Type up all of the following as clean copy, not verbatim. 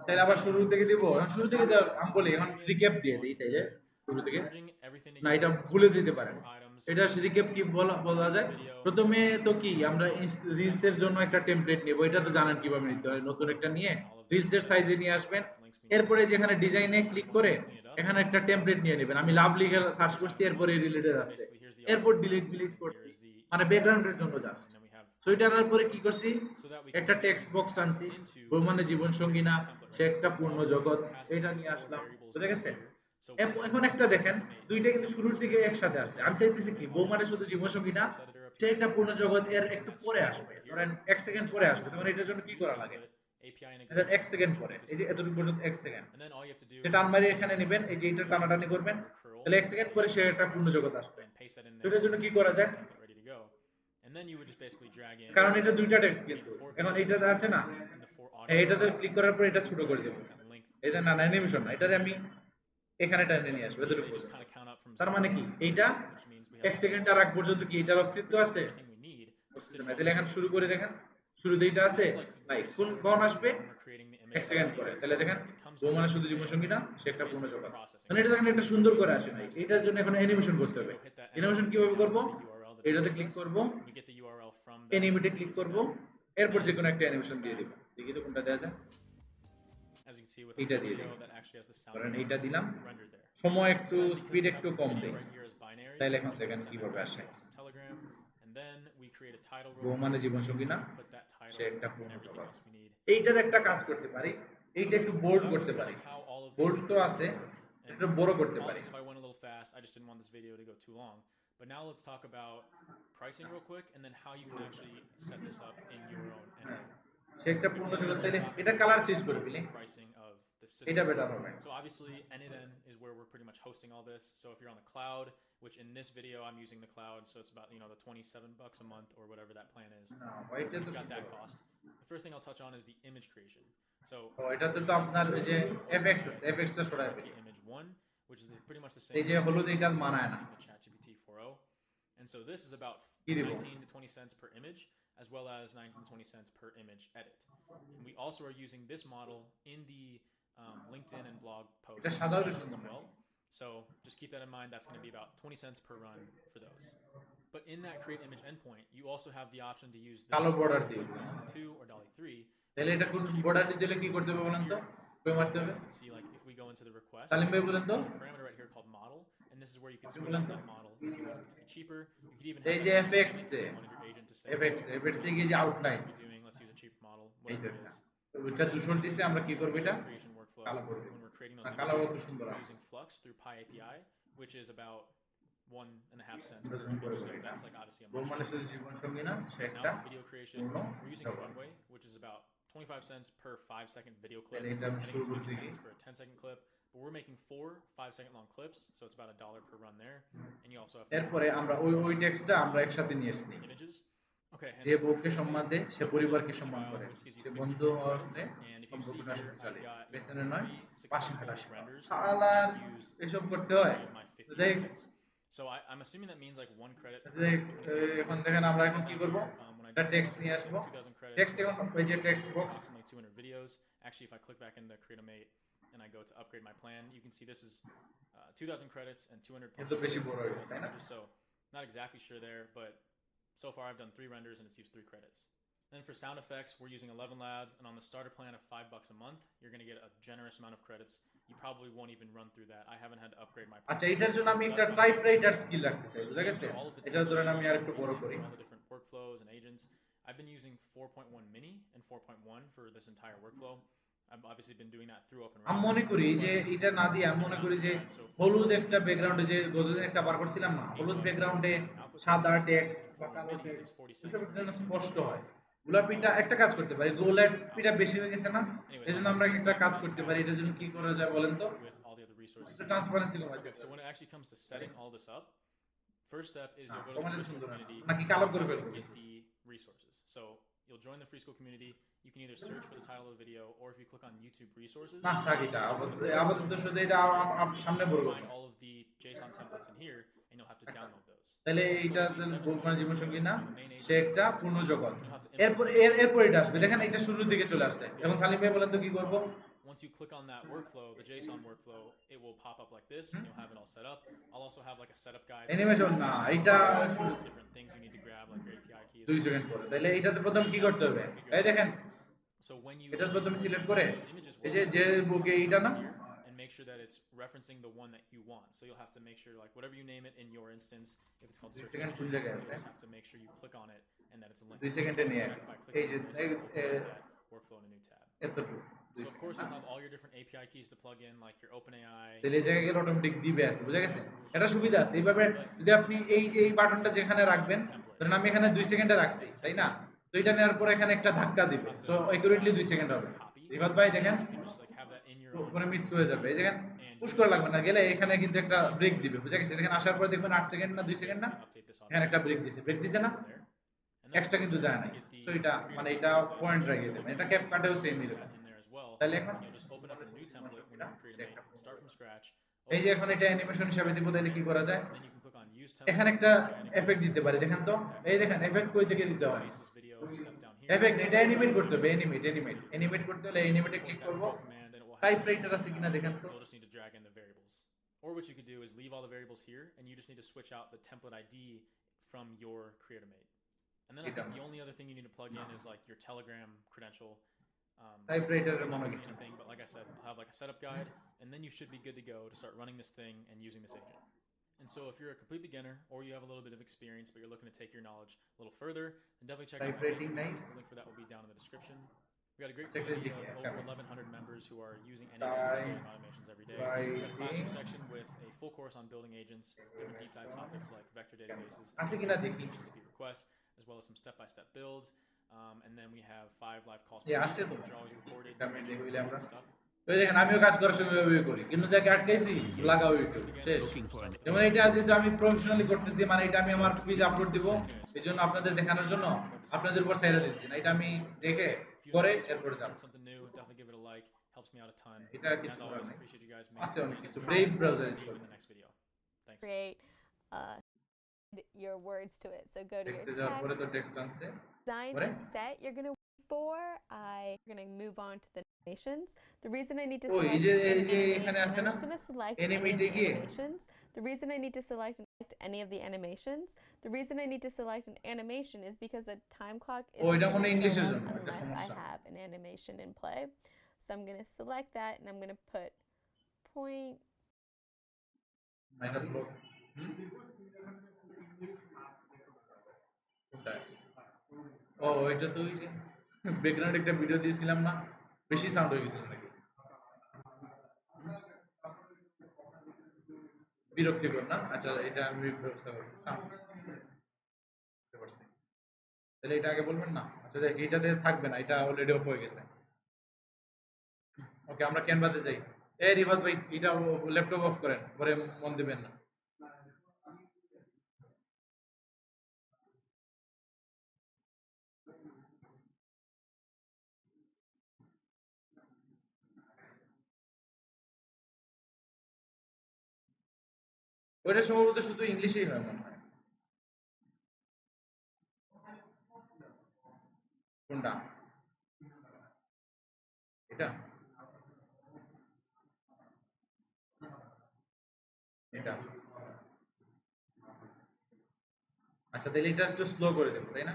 তাহলে আবার শুরু থেকে দিব, শুরু থেকে আমি বলি এখন রিক্যাপ দিয়ে দিই তাই যে শুরু থেকে, না এটা ভুলে যেতে পারেন। এটা রিক্যাপ কি বলা বলা যায়, প্রথমে তো কি আমরা রিলস এর জন্য একটা টেমপ্লেট নেব, এটা তো জানেন কিভাবে নিতে হয়, নতুন একটা নিয়ে রিলস এর সাইজে নিয়ে আসবেন। এরপরে যেখানে ডিজাইনে ক্লিক করে এখানে একটা টেমপ্লেট নিয়ে নেবেন, আমি লাভ লিখে সার্চ করছি, এরপরে রিলেটেড আছে, এরপর ডিলিট ডিলিট করছি, মানে ব্যাকগ্রাউন্ডের জন্য জাস্ট। তো এটা আনার পরে কি করছি, একটা টেক্সট বক্স আনছি, মানে জীবন সঙ্গী না, সে একটা পূর্ণ জগৎ, এটা নিয়ে আসলাম, বুঝে গেছে। এখন একটা দেখেন, দুইটা কিন্তু শুরুর দিকে একসাথে আসছে, আমি চাইতেছি কি বউ মানে শুধু জীবন সঙ্গী না, সে একটা পূর্ণ জগৎ এর একটু পরে আসবে, ধরেন 1 সেকেন্ড পরে আসবে, তখন এটার জন্য কি করা লাগে, 1 সেকেন্ড পরে, এই যে এতটুকু পর্যন্ত 1 সেকেন্ড, সে টান মারিয়ে এখানে নেবেন, এই যে এটা টানাটানি করবেন, তাহলে 1 সেকেন্ড পরে সে একটা পূর্ণ জগৎ আসবে। এটার জন্য কি করা যায়, কারণ এটা দুইটা টেক্সট কিন্তু, এখন এইটা আছে না, এটাতে ক্লিক করার পর এটা ছোট করে দেবো, এটা না অ্যানিমেশন না, এটাতে আমি এখানে টাইনে নিয়ে আসবো এতটুকু। তার মানে কি এইটা 1 সেকেন্ড আর আগ পর্যন্ত কি এটার অস্তিত্ব আছে, তাহলে এখন শুরু করে দেখেন, শুরুতে এটা আছে নাই, কোন কখন আসবে, 1 সেকেন্ড পরে, তাহলে দেখেন বউ মানে শুধু জীবন সঙ্গী না, সে একটা পূর্ণ জগৎ, মানে এটা দেখেন একটা সুন্দর করে আসে নাই, এটার জন্য এখন অ্যানিমেশন করতে হবে। অ্যানিমেশন কিভাবে করব, এটাতে ক্লিক করব, অ্যানিমেটে ক্লিক করব, এরপর যে কোনো একটা অ্যানিমেশন দিয়ে দিব, দেখি তো কোনটা দেওয়া যায়, এইটা দিয়ে দিই, ধরেন এইটা দিলাম, সময় একটু স্পিড একটু কম দেই, তাইলে এখন দেখেন কিভাবে আসে, বউ মানে জীবন সঙ্গী না, সে একটা পূর্ণ জগৎ। এইটার একটা কাজ করতে পারি, এইটা একটু বোল্ড করতে পারি, বোল্ড তো আছে, একটু বড় করতে পারি। হ্যাঁ, সে একটা পূর্ণ জগৎ, তাইলে এটা কালার চেঞ্জ করে দিলে এটা বেটার হবে। না ওইটা তো সুন্দর হবে। ও এটাতে তো আপনার ওই যে এফএক্স আছে, এফএক্সটা সরাই দিই, এই যে হলুদ এটা মানায় না, কি দিব, এটা সাদা হলে সুন্দর নাকি, কালো বর্ডার দিয়ে দিলাম, তাহলে এটা কোন বর্ডার দিলে কি করতে হবে বলেন তো, কই মারতে হবে, সালিম ভাই বলেন তো, আপনি বলেন তো, এই যে এফএক্স, এফএক্স এফএক্স থেকে যে আউটলাইন, এই তো এটা, তো ওইটা দূষণ দিছে, আমরা কি করব, এটা কালো করে দেব, না কালো কত সুন্দর আসছে, আমরা যখন করে এটা বউ মানে শুধু জীবন সঙ্গী না, সে একটা পূর্ণ জগৎ, তাহলে এটা আমি শুরুর দিকে, এরপরে আমরা ওই ওই টেক্সটটা আমরা একসাথে নিয়ে আসি, যে বউকে সম্মান দেয় সে পরিবারকে সম্মান করে, সে বন্ধু হতে সম্পর্কটা শক্তিশালী, পেছনে নয় পাশে খাটা শেখাও, শালার এসব করতে হয়। যাই এখন দেখেন আমরা এখন কি করব, একটা টেক্সট নিয়ে আসবো, টেক্সট এখন ওই যে টেক্সট বক্স, এত বেশি বড় হয়ে গেছে তাই না, আচ্ছা এটার জন্য আমি একটা টাইপরাইটার স্কিল রাখতে চাই, বুঝা গেছে, এটা ধরেন আমি আর একটু বড় করি, আমি মনে করি যে এটা না দিয়ে আমি মনে করি যে হলুদ একটা ব্যাকগ্রাউন্ডে, যে গতদিন একটা বার করছিলাম না, হলুদ ব্যাকগ্রাউন্ডে সাদা টেক্সট বা কালো টেক্সট, এসব যেন স্পষ্ট হয়। গোলাপিটা একটা কাজ করতে পারি, গোলাপিটা বেশি হয়ে গেছে না, এই জন্য আমরা একটা কাজ করতে পারি, এটার জন্য কি করা যায় বলেন তো, একটু ট্রান্সপারেন্সি কমাই দিতে পারি, না কমালে সুন্দর হয় না, নাকি কালো করে ফেলবো, you'll join the free school community. You can either search for the title of the video, or if you click on YouTube resources, না থাক এটা আপাতত শুধু এটা সামনে you'll বলবো find all of the JSON templates in here, and you'll have to download those. তাহলে এইটা বলবো জীবনসঙ্গী না সে একটা পূর্ণ জগৎ এরপর এটা আসবে দেখেন এটা শুরুর দিকে চলে আসছে এখন সালিম ভাই বলেন তো কি করব Once you click on that workflow, the JSON workflow, it will pop up like this, and you'll have it all set up. I'll also have like a setup guide. Animation না এটা Different things you need to grab, like your API keys. 2 second পরে তাহলে এটাতে প্রথম কি করতে হবে এই দেখেন So when you এটা প্রথমে সিলেক্ট করে images এই যে বুকে এইটা না and make sure that it's referencing the one that you want. So you'll have to make sure, like, whatever you name it in your instance, if it's called search images, you'll just have to make sure you click on it and that it's linked. 2 সেকেন্ডে নিয়ে এই যে workflow in a new tab. এতটুকু So of course you'll have all your different API keys to plug in, like your OpenAI. তাহলে এই জায়গায় গেলে automatic দিবে আর বুঝা গেছে এটা সুবিধা আছে এইভাবে যদি আপনি এই বাটনটা যেখানে রাখবেন ধরেন আমি এখানে 2 সেকেন্ডে রাখছি তাই না তো এটা নেওয়ার পর এখানে একটা ধাক্কা দিবে তো একুরেটলি 2 সেকেন্ড হবে রিভাত ভাই দেখেন উপরে মিস হয়ে যাবে এই দেখেন পুশ করা লাগবে না গেলে এখানে কিন্তু একটা ব্রেক দিবে বুঝা গেছে দেখেন আসার পর দেখবেন 8 সেকেন্ড না 2 সেকেন্ড না এখানে একটা ব্রেক দিছে না এক্সট্রা কিন্তু যায় না তো এটা মানে এটা পয়েন্ট রেখে দেবেন এটা ক্যাপকাটেও সেম এরকম তাহলে এখন এই যে এখন এটা অ্যানিমেশন হিসেবে দিব তাহলে কি করা যায় এখানে একটা এফেক্ট দিতে পারি দেখেন তো এই দেখেন এফেক্ট কই থেকে দিতে হয় এফেক্ট এটা অ্যানিমেট করতে হবে অ্যানিমেট করতে হলে অ্যানিমেটে ক্লিক করব টাইপরাইটার আছে কিনা দেখেন তো Or what you could do is leave all the variables here, and you just need to switch out the template ID from your creator made. And then I think the only other thing you need to plug in is like your Telegram credential. Typewriter anything, but like I said, I'll have like a setup guide, and then you should be good to go to start running this thing and using this agent. And so if you're a complete beginner, or you have a little bit of experience, but you're looking to take your knowledge a little further, then definitely check out my link. The link for that will be down in the description. We got a great community of over 1,100 members who are using any automations every day. We got a classroom section with a full course on building agents, different deep dive topics like vector databases, HTTP requests, as well as some step-by-step builds. And then we have 5 live calls per week, which are always recorded. ওই দেখেন আমিও কাজ করার সময় ওইভাবে করি কিন্তু যাকে আটকাইছি লাগাও ইউটিউব যেমন এটা যেহেতু আমি প্রফেশনালি করতেছি মানে এটা আমি আমার পেজ আপলোড দিব এই জন্য আপনাদের দেখানোর জন্য আপনাদের উপর ছেড়ে দিচ্ছি না এটা আমি দেখে করে এরপরে যাব এটা কিছু আছে অনেক কিছু brave browser create your words to it. So go to your text, design is set. You're going to move on to the animations. The reason I need to select I'm just going to select any of the animations. The reason I need to select any of the animations, the reason I need to select an animation is because the time clock is unless I have an animation in play. So I'm going to select that and I'm going to put point ও এটা তো background একটা video দিয়েছিলাম না বেশি sound হয়ে গেছিল নাকি বিরক্তিকর না আচ্ছা এটা আমি ব্যবস্থা করব তাহলে এটা আগে বলবেন না আচ্ছা দেখ এটাতে থাকবে না এটা অলরেডি অফ হয়ে গেছে ওকে আমরা ক্যানভাতে যাই এই রিভাত ভাই এটা ল্যাপটপ অফ করেন পরে মন দিবেন না ওইটা সম্ভবত শুধু ইংলিশেই হয় মনে হয় কোনটা এটা এটা আচ্ছা তাহলে এটা একটু স্লো করে দেবো তাই না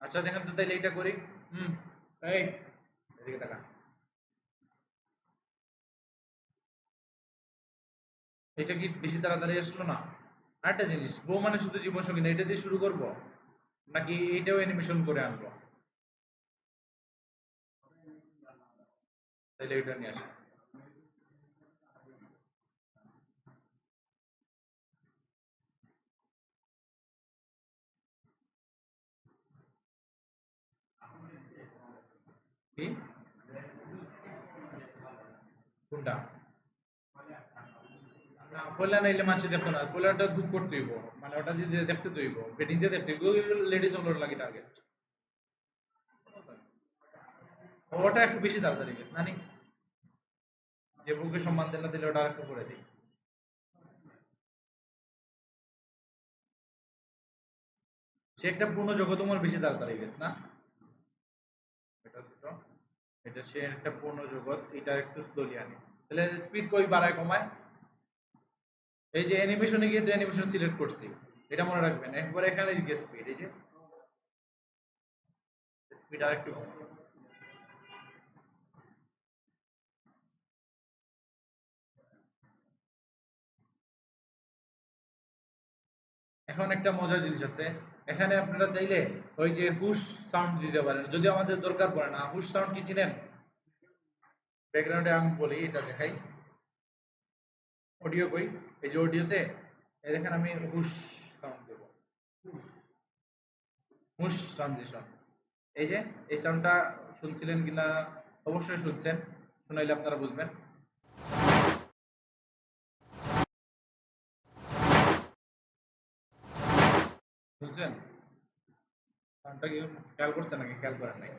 আচ্ছা দেখেন তো তাহলে এটা করি এই এদিকে তাকা এটা কি বেশি তাড়াতাড়ি আসলো না আরেকটা জিনিস বউ মানে শুধু জীবন সঙ্গী না এটা দিয়ে শুরু করব নাকি এটাও অ্যানিমেশন করে আনবো তাহলে এটা নিয়ে আসি কোনটা পয়লা নাইলে মানুষ দেখতো না, পয়লাটা বুক করতে হইব, মানে ওটা যদি দেখতে তো হইব, বেটিং দিয়ে দেখতে হইব, লেডিস ওগুলোর লাগে টার্গেট। ওটা একটু বেশি তাড়াতাড়ি গেছে নানি, যে বুকে সম্মান দেন না দিলে ওটা আরেকটু করে দিই। সে একটা পূর্ণ জগৎ তোমার বেশি তাড়াতাড়ি গেছে না, এটা ছোট, এটা সে একটা পূর্ণ জগৎ, এটা একটু স্লোলি আনি, তাহলে স্পিড কই বাড়ায় কমায়। এই যে অ্যানিমেশনে গিয়ে যে অ্যানিমেশন সিলেক্ট করছি, এটা মনে রাখবেন, একবার এখানে গিয়ে স্পিড, এই যে স্পিড আর একটু কমায়। এখন একটা মজার জিনিস আছে, এখানে আপনারা চাইলে ওই যে হুশ সাউন্ড দিতে পারেন, যদি আমাদের দরকার পড়ে না। হুশ সাউন্ড কি চিনেন? ব্যাকগ্রাউন্ডে আমি বলি, এটা দেখাই, অডিও কই, এই যে অডিওতে দেখেন আমি হুশ সাউন্ড দেব, হুশ ট্রানজিশন। এই যে এই সাউন্ডটা শুনছিলেন কিনা, অবশ্যই শুনছেন, শুনাইলে আপনারা বুঝবেন। বুঝছেন সাউন্ডটা কি খেয়াল করছেন নাকি খেয়াল করেন নাই?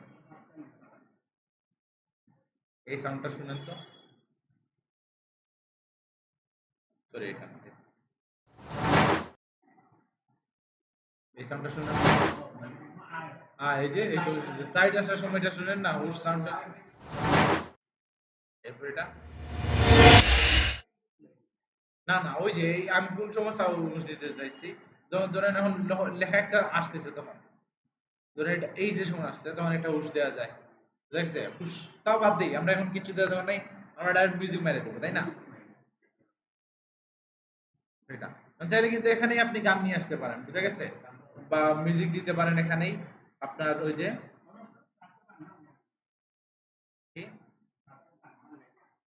এই সাউন্ডটা শুনেন তো, সরি এখান থেকে এই সাউন্ডটা শুনেন। এই যে এই সাইড আসার সময়টা শুনেন না, হুশ সাউন্ডটা। এরপর এটা, না না ওই যে আমি কোন সময় সাউন্ড দিতে চাইছি, যখন ধরেন এখন লেখা একটা আসতেছে, তখন ধরেন এটা এই যে সময় আসছে তখন একটা হুশ দেওয়া যায়, দেখছে হুশ। তাও বাদ দিই, আমরা এখন কিছু দেওয়া যাবে নাই, আমরা ডাইরেক্ট মিউজিক মেরে দেবো, তাই না? এটা চাইলে কিন্তু এখানেই আপনি গান নিয়ে আসতে পারেন, বুঝা গেছে, বা মিউজিক দিতে পারেন এখানেই। আপনার ওই যে কি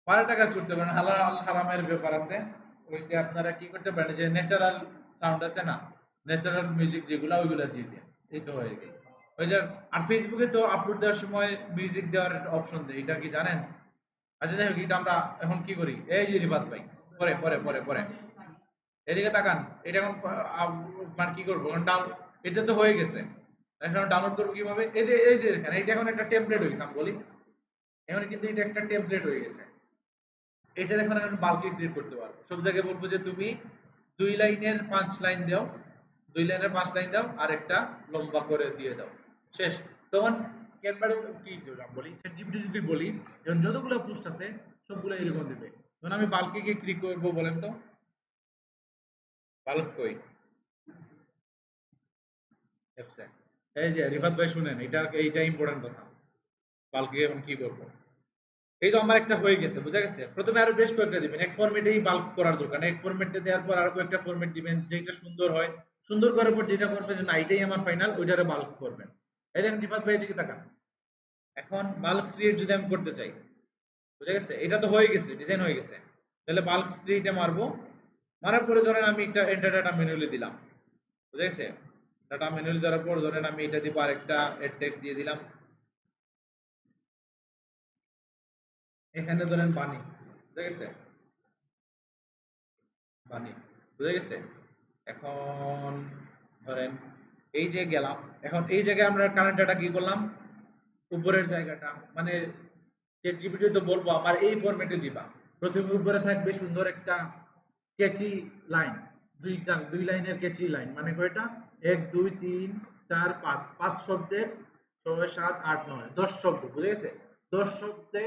আরেকটা কাজ করতে পারেন, হালাল হারামের ব্যাপার আছে। ওই যে আপনারা কি করতে পারেন, যে ন্যাচারাল সাউন্ড আছে না, ন্যাচারাল মিউজিক যেগুলো, ওইগুলো দিয়ে দেন, এই তো হয়ে গেল। ওই যে আর ফেসবুকে তো আপলোড দেওয়ার সময় মিউজিক দেওয়ার একটা অপশন দেয়, এটা কি জানেন? আচ্ছা যাই হোক, এটা আমরা এখন কি করি, এই যে রিবাদ ভাই, পরে পরে পরে পরে এদিকে তাকান। এটা এখন মানে কি করবো, এটা তো হয়ে গেছে, এখন ডাউনলোড করবো কিভাবে? এই যে দেখেন, এটা এখন একটা টেমপ্লেট হয়ে গেছে, আমি বলি এখন কিন্তু এটা একটা টেমপ্লেট হয়ে গেছে। এটার এখন আমি বাল্কে ক্রিয়েট করতে পারবো, সব জায়গায় বলবো যে তুমি 2 লাইনের 5 লাইন দাও, 2 লাইনের 5 লাইন দাও, আর একটা লম্বা করে দিয়ে দাও, শেষ। তখন ক্যানভারে কি দিলাম বলি, চ্যাটজিপিটি যদি বলি, যখন যতগুলো পোস্ট আছে সবগুলো এরকম দেবে। তখন আমি বাল্কে গিয়ে ক্লিক করবো, বলেন তো বাল্ক কই? অ্যাপসে। এই যে রিফাত ভাই শুনেন, এইটা ইম্পর্টেন্ট কথা, বাল্কে এখন কি করবো। এই তো আমার একটা হয়ে গেছে, বুঝা গেছে। প্রথমে আরো বেশ কয়েকটা দিবেন, এক ফরম্যাটেই বাল্ক করার দরকার, এক ফরম্যাটে দেওয়ার পর আরো কয়েকটা ফরম্যাট দিবেন, যেটা সুন্দর হয়। সুন্দর করার পর যেটা করবেন যে না এটাই আমার ফাইনাল, ওইটারে বাল্ক করবেন। এই দেখেন রিফাত ভাই এদিকে তাকান, এখন বাল্ক ক্রিয়েট যদি আমি করতে চাই, বুঝা গেছে, এটা তো হয়ে গেছে, ডিজাইন হয়ে গেছে, তাহলে বাল্ক ক্রিয়েটে মারবো। মারার পরে ধরেন আমি একটা এন্টার ডাটা ম্যানুয়ালি দিলাম, বুঝা গেছে। ডাটা ম্যানুয়ালি দেওয়ার পর ধরেন আমি এটা দিব, আরেকটা এড টেক্সট দিয়ে দিলাম, এখানে ধরেন বাণী, বুঝা গেছে, বাণী, বুঝা গেছে। এখন ধরেন এই যে গেলাম, এখন এই জায়গায় আমরা কারেন্ট ডাটা কি করলাম, উপরের জায়গাটা মানে চ্যাটজিপিটি তো বলবো আমার এই ফরম্যাটে দিবা। প্রথমে উপরে থাকবে সুন্দর একটা ক্যাচি লাইন, 2 লাইনের ক্যাচি লাইন, মানে কয়টা, 1 2 3 4 5, 5 শব্দের, 6 7 8 9 10 শব্দ, বুঝে গেছে। 10 শব্দে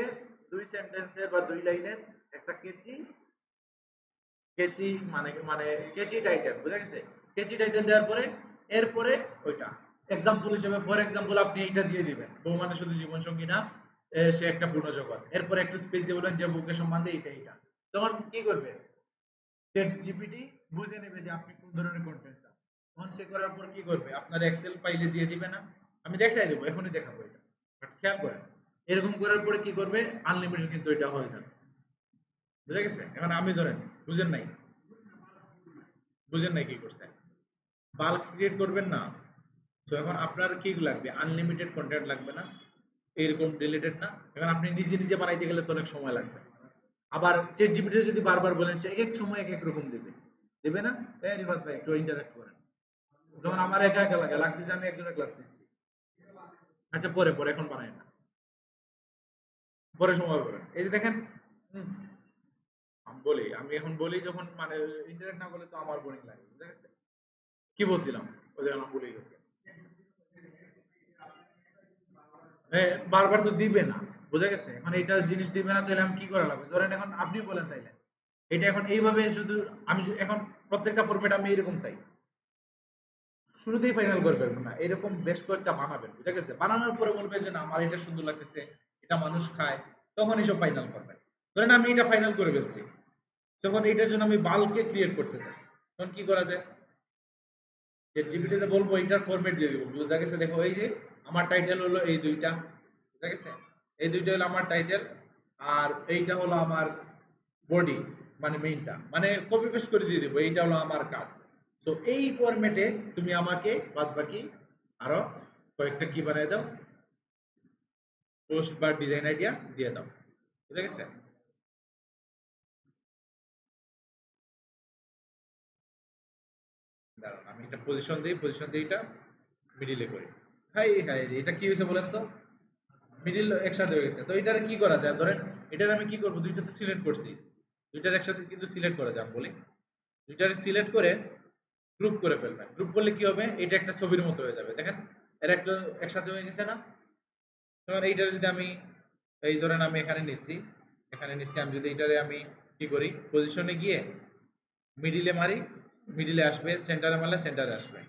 2 সেন্টেন্সের বা 2 লাইনের একটা ক্যাচি, কেচি মানে মানে কেচি টাইটেল, বুঝা গেছে। কেচি টাইটেল দেওয়ার পরে এরপরে ওইটা এক্সাম্পল হিসেবে, ফর এক্সাম্পল আপনি এইটা দিয়ে দিবেন, বউ মানে শুধু জীবন সঙ্গী না, সে একটা পূর্ণ জগৎ। এরপরে একটু স্পেস দিয়ে বলবেন যে বুকে সম্বন্ধে এইটা এইটা। তখন কি করবে, চ্যাট জিপিটি বুঝে নেবে যে আপনি কোন ধরনের কন্টেন্ট চান। তখন সে করার পর কি করবে, আপনার এক্সেল ফাইলে দিয়ে দিবে না, আমি দেখাই দেবো, এখনই দেখাবো এটা, বাট খেয়াল করেন। এরকম করার পরে কি করবে, আনলিমিটেড কিন্তু এটা হয়ে যাবে, বুঝা গেছে। এখন আমি ধরেন বুঝেন নাই, বুঝেন নাই কি করছে, বাল্ক ক্রিয়েট করবেন না। তো এখন আপনার কি লাগবে, আনলিমিটেড কন্টেন্ট লাগবে না, এরকম ডিলিটেড না। এখন আপনি নিজে নিজে বানাইতে গেলে তো অনেক সময় লাগবে, আবার চ্যাট জিপিটি যদি বারবার বলেন সে এক এক সময় এক এক রকম দেবে না? রিফাত ভাই একটু ইন্টারঅ্যাক্ট করেন। যখন আমার একা একা লাগে লাগতেছে আমি একজনের ক্লাস নিচ্ছি। আচ্ছা পরে এখন বানাই না, পরে সময় করেন। এই যে দেখেন, আমি এখন বলি যখন মানে ইন্টারনেট না বলে তো আমার বোরিং লাগে, বুঝা গেছে? কি বলছিলাম ওই দেখেন আমি ভুলে গেছি। বারবার তো দিবে না, বুঝা গেছে? মানে এটা জিনিস দিবে না তাহলে আমি কি করা লাগবে? ধরেন এখন আপনি বলেন তাইলে এটা এখন এইভাবে শুধু আমি এখন প্রত্যেকটা ফরম্যাট আমি এরকম চাই, শুরুতেই ফাইনাল করে ফেলবেন না, এরকম বেশ কয়েকটা বানাবেন, বুঝা গেছে? বানানোর পরে বলবেন যে না আমার এটা সুন্দর লাগতেছে, এটা মানুষ খায়, তখন এইসব ফাইনাল করবেন। ধরেন আমি এটা ফাইনাল করে ফেলছি, তখন এটার জন্য আমি বাল্কে ক্রিয়েট করতে চাই, তখন কি করা যায়? যে জিপিটিতে বলবো এটার ফরম্যাট দিয়ে দিব, বুঝা গেছে? দেখো এই যে আমার টাইটেল হলো এই দুইটা, বুঝা গেছে? এই দুইটা হলো আমার টাইটেল, আর এইটা হলো আমার বডি, মানে মেইনটা, মানে কপি পেস্ট করে দিয়ে দিব, এইটা হলো আমার কাজ। তো এই ফরম্যাটে তুমি আমাকে বাদ বাকি আরো কয়েকটা কি বানিয়ে দাও, পোস্ট বা ডিজাইন আইডিয়া দিয়ে দাও, বুঝা গেছে? দাঁড়ান আমি একটা পজিশন দিই, এটা মিডিলে করি। হাই এটা কি হয়েছে বলেন তো? মিডিল একসাথে হয়ে গেছে। তো এটার কি করা যায়? ধরেন এটার আমি কি করব, দুইটা তো সিলেক্ট করছি, দুইটার একসাথে কিন্তু সিলেক্ট করা যায়, আমি বলি দুইটার সিলেক্ট করে গ্রুপ করে ফেলবেন। গ্রুপ করলে কি হবে, এটা একটা ছবির মতো হয়ে যাবে, দেখেন এর একটা একসাথে হয়ে গেছে না? তখন এইটার যদি আমি এই ধরেন আমি এখানে নিচ্ছি, আমি যদি এটারে আমি কি করি, পজিশনে গিয়ে মিডিলে মারি, মিডিলে আসবে, সেন্টারে মারলে সেন্টারে আসবে।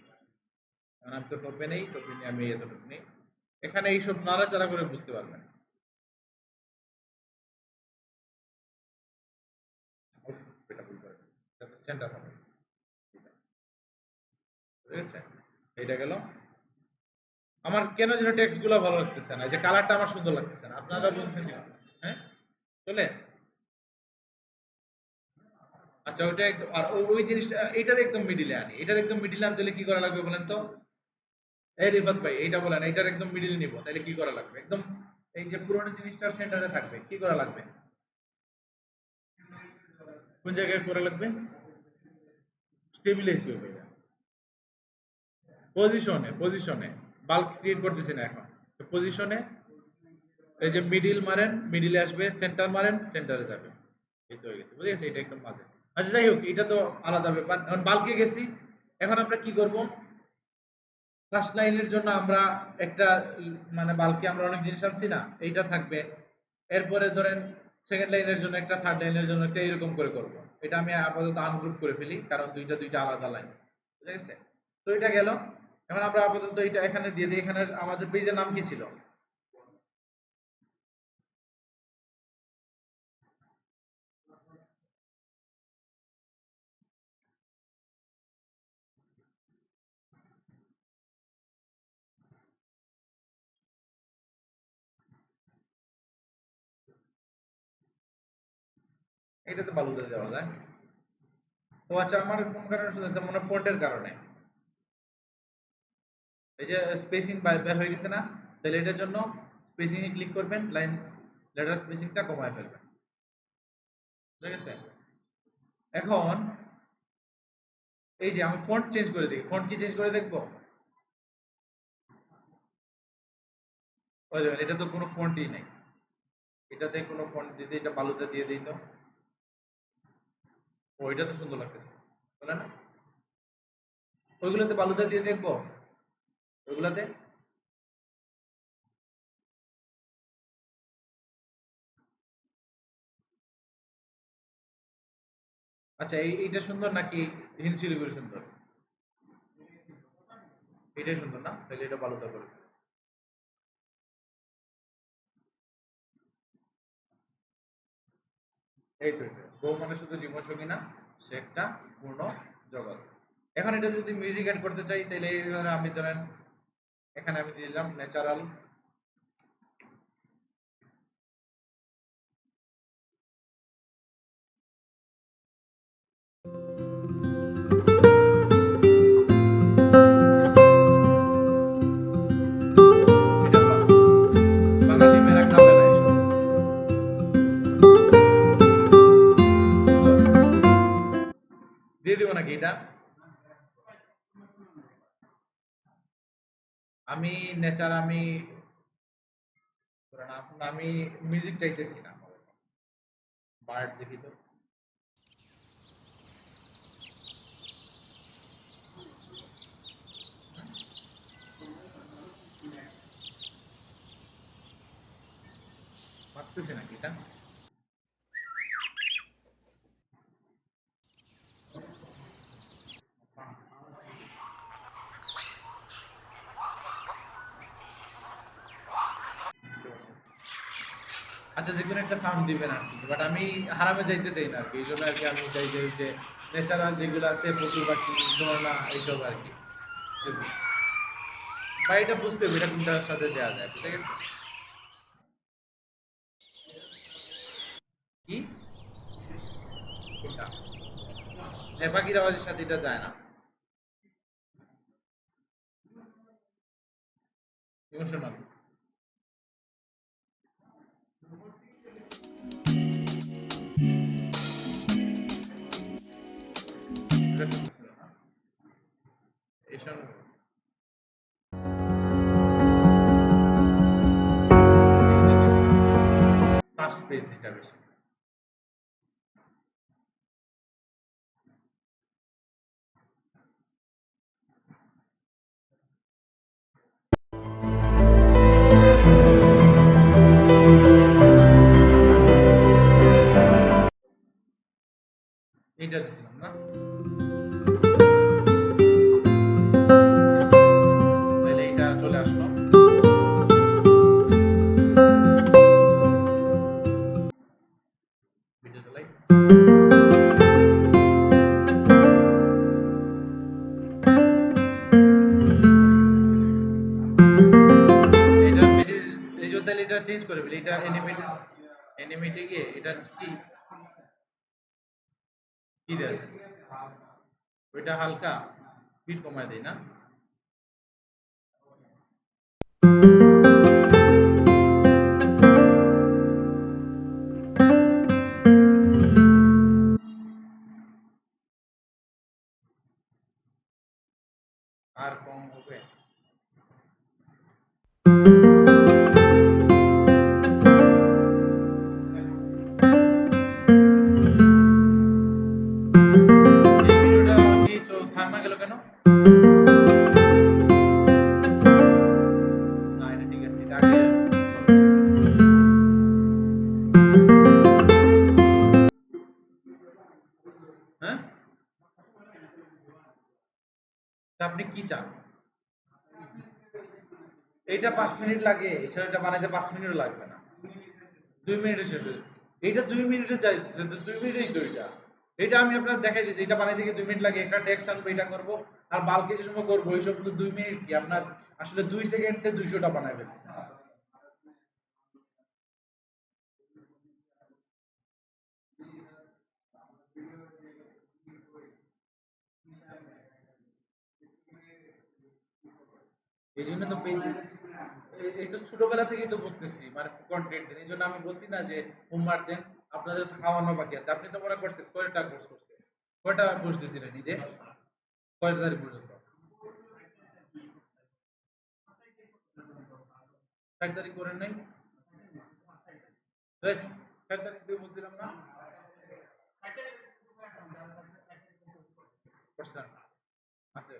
এখন আমি তো টপে নেই, আমি এতটুকু নেই, এখানে এইসব নাড়াচাড়া করে বুঝতে পারবেন। এটা ভুল করে সেন্টার হবে, ঠিক আছে? এইটা গেল। আমার কেন যেন টেক্সট গুলো ভালো লাগতেছে না, এই যে কালারটা আমার সুন্দর লাগতেছে না, আপনারা বলছেন কি? হ্যাঁ চলে। আচ্ছা ওইটা একদম, আর ওই জিনিসটা এইটার একদম মিডিলে আনি, এটার একদম মিডিলে আনতে হলে কি করা লাগবে বলেন তো? এই রিফাত ভাই এইটা বলেন, এইটার একদম মিডিল নিব, তাহলে কি করা লাগবে? একদম এই যে পুরোনো জিনিসটার সেন্টারে থাকবে, কি করা লাগবে? কোন জায়গায় করা লাগবে? স্টেবিলাইজ করবে, পজিশনে বাল্ক ক্রিয়েট করতেছি না এখন, তো পজিশনে এই যে মিডিল মারেন, মিডিলে আসবে, সেন্টার মারেন, সেন্টারে যাবে, এই তো হয়ে গেছে, বুঝে গেছে? এটা একদম মাঝে। আচ্ছা যাই হোক, এটা তো আলাদা ব্যাপার। এখন বাল্কে গেছি, এখন আমরা কি করব? ফার্স্ট লাইনের জন্য আমরা একটা মানে বাল্কে আমরা অনেক জিনিস আনছি না, এইটা থাকবে। এরপরে ধরেন সেকেন্ড লাইনের জন্য একটা, থার্ড লাইনের জন্য একটা, এরকম করে করব। এটা আমি আপাতত আনগ্রুপ করে ফেলি, কারণ দুইটা আলাদা লাইন, বুঝে গেছে? তো এটা গেল। এখন আমরা আপাতত এটা এখানে দিয়ে দিই। এখানে আমাদের পেজের নাম কি ছিল? এটাতে বালুতে দেওয়া যায়। ও আচ্ছা, আমার কোন কারণে শুনেছে, মনে হয় ফন্টের কারণে। এই যে স্পেসিং বের হয়ে গেছে না, তাহলে এটার জন্য স্পেসিং এ ক্লিক করবেন, লাইন লেটার স্পেসিংটা কমায় ফেলবেন, ঠিক আছে? এখন এই যে আমি ফন্ট চেঞ্জ করে দিই, ফন্ট কি চেঞ্জ করে দেখবো? ওই দেখেন এটা তো কোনো ফন্টই নাই, এটাতে কোনো ফন্ট দিতে, এটা বালুতে দিয়ে দিই তো, ওইটা তো সুন্দর লাগতেছে, বলে না? ওইগুলোতে বালুতে দিয়ে দেখবো, ওইগুলাতে। আচ্ছা এইটা সুন্দর নাকি হিল শিলিগুড়ি সুন্দর? এটাই সুন্দর না, তাহলে এটা বালুতে করে। এই তো বউ মানে শুধু জীবন সঙ্গী না, সে একটা পূর্ণ জগৎ। এখন এটা যদি মিউজিক অ্যাড করতে চাই, তাহলে এই ধরেন আমি ধরেন এখানে আমি দিলাম ন্যাচারাল, বাঙালি মেরা খাবে না এসব। আমি নেচার আমি আমি মিউজিক চাইতেছি না, বার্ড দেখি তো। পারতেছি নাকি এটা? আচ্ছা, যে কোনো একটা সাউন্ড দিবেন আর কি, বাট আমি হারামে যাইতে চাই না আর কি, এই জন্য আর কি আমি চাই যে ন্যাচারাল যেগুলো আছে পশু পাখি ঝর্ণা এইসব আর কি, বা এটা বুঝতে হবে এটা কোনটার সাথে দেওয়া যায়, ঠিক আছে? কি কোনটা? পাখির আওয়াজের সাথে এটা যায় না। ইমোশনাল। এসব ফার্স্ট পেজ এটা বেশি। এটা দিছিলাম না, তাহলে এটা চলে আসলো। ভিডিও চালাই। এটা বেশি, এই জন্য তাহলে এটা চেঞ্জ করে ফেলি, এটা এনিমেটে গিয়ে এটা কি কি দেয়, ওইটা হালকা স্পিড কমায় দেয় না? আর কম হবে? এই ভিডিওটা কি থামা গেল কেন? না এটা ঠিক আছে, এটা আগে হ্যাঁ, তা আপনি কি চান? এইটা 5 মিনিট লাগে, এটা বানাইতে 5 মিনিটও লাগবে না, 2 মিনিটে শেষ হয়ে যাবে। এইটা 2 মিনিটে যাইতেছে তো 2 মিনিটেই তো এটা, এটা আমি আপনার দেখাই দিচ্ছি, এটা বানাইতে গিয়ে 2 মিনিট লাগে, একটা টেক্সট আনবো এটা করবো, আর বালকে যে সময় করবো এইসব তো 2 মিনিট কি আপনার আসলে 2 সেকেন্ডে 200টা বানাবেন। এই জন্য তো পেজ, এই তো ছোটবেলা থেকেই তো বুঝতেছি মানে কন্টেন্ট, এই জন্য আমি বলছি না যে হোমওয়ার্ক দেন, আপনাদের তো খাওয়ানো বাকি আছে, আপনি তো মনে করছেন কয়টা কোর্স করছেন, কয়টা কোর্স দিয়েছিলেন নিজে, কয়টা তারিখ পর্যন্ত? 6 তারিখ করেন নাই? 6 তারিখ দিয়ে বলছিলাম না করছেন? আছে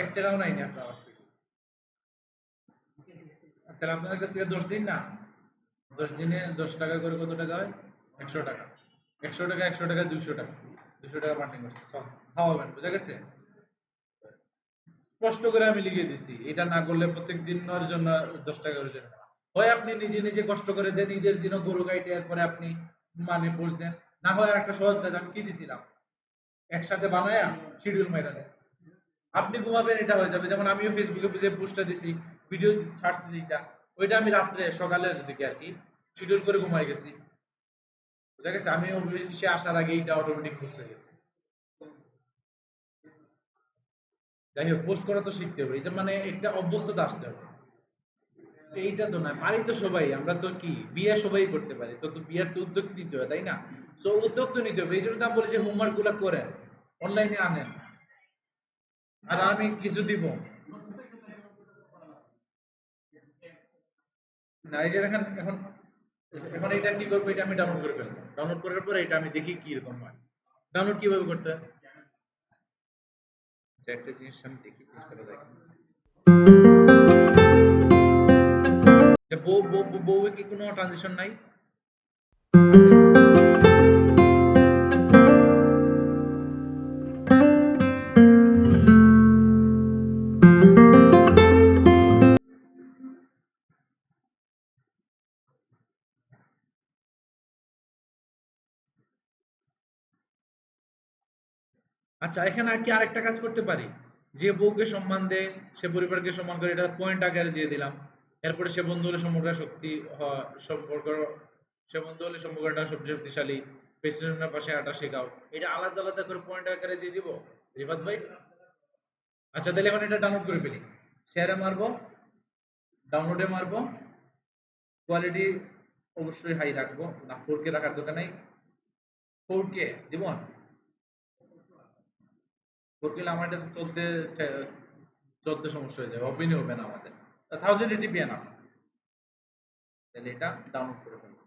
একটাও নাই না আপনার, তাহলে আপনাদের কাছ থেকে 10 দিন না, 10 দিনে 10 টাকা করে কত টাকা হয়? 100 টাকা, 100 টাকা 100 টাকা 200 টাকা, 200 টাকা ফান্ডিং করছে, সব খাওয়াবেন, বুঝা গেছে? কষ্ট করে আমি লিখে দিছি, এটা না করলে প্রত্যেক দিনের জন্য 10 টাকা করে জন্য, হয় আপনি নিজে নিজে কষ্ট করে দেন, ঈদের দিনও গরু গাইতে এরপরে আপনি মানে পোস্ট দেন, না হয় আর একটা সহজ কাজ আমি কি দিছিলাম, একসাথে বানায়া শিডিউল মাইরা দেন, আপনি ঘুমাবেন এটা হয়ে যাবে। যেমন আমিও ফেসবুকে যে পোস্টটা দিছি, ভিডিও ছাড়ছি যেটা, ওইটা আমি রাত্রে সকালের দিকে আর কি শিডিউল করে ঘুমাই গেছি, বুঝা গেছে? আমি সে আসার আগে এটা অটোমেটিক পোস্ট হয়ে গেছে। যাই হোক, পোস্ট করা তো শিখতে হবে, এটা মানে একটা অভ্যস্ততা আসতে হবে, এইটা তো না পারি তো সবাই, আমরা তো কি বিয়ে সবাই করতে পারি, তো তো বিয়ের তো উদ্যোগ নিতে হবে তাই না? তো উদ্যোগ তো নিতে হবে, এই জন্য তো আমি বলি যে হোমওয়ার্ক গুলা করেন, অনলাইনে আনেন, আর আমি কিছু দিব। না এই যে দেখেন এখন এখন এটা কি করবো, এটা আমি ডাউনলোড করে ফেলবো, ডাউনলোড করার পরে এটা আমি দেখি কি রকম হয়। ডাউনলোড কিভাবে করতে হয় যে একটা জিনিস আমি দেখি চেষ্টা করে দেখি। বউ কি কোনো ট্রানজিশন নাই? আচ্ছা এখানে আর কি আরেকটা কাজ করতে পারি, যে বউকে সম্মান দেয় সে পরিবারকে সম্মান করে, এটা পয়েন্ট আকারে দিয়ে দিলাম। এরপরে সে বন্ধু হলে সম্পর্ক শক্তি সম্পর্ক, সে বন্ধু হলে সম্পর্কটা সবচেয়ে শক্তিশালী, প্রেসিডেন্টের পাশে আটা শেখাও, এটা আলাদা আলাদা করে পয়েন্ট আকারে দিয়ে দিব রিফাত ভাই। আচ্ছা তাহলে এখন এটা ডাউনলোড করে ফেলি, শেয়ারে মারবো, ডাউনলোডে মারবো, কোয়ালিটি অবশ্যই হাই রাখবো, না 4K রাখার দরকার নাই, 4K দিব না, 4K আমার এটা চলতে চলতে সমস্যা হয়ে যাবে, ওপেনই হবে না আমাদের, 1080p না, তাহলে এটা ডাউনলোড করে ফেলবো।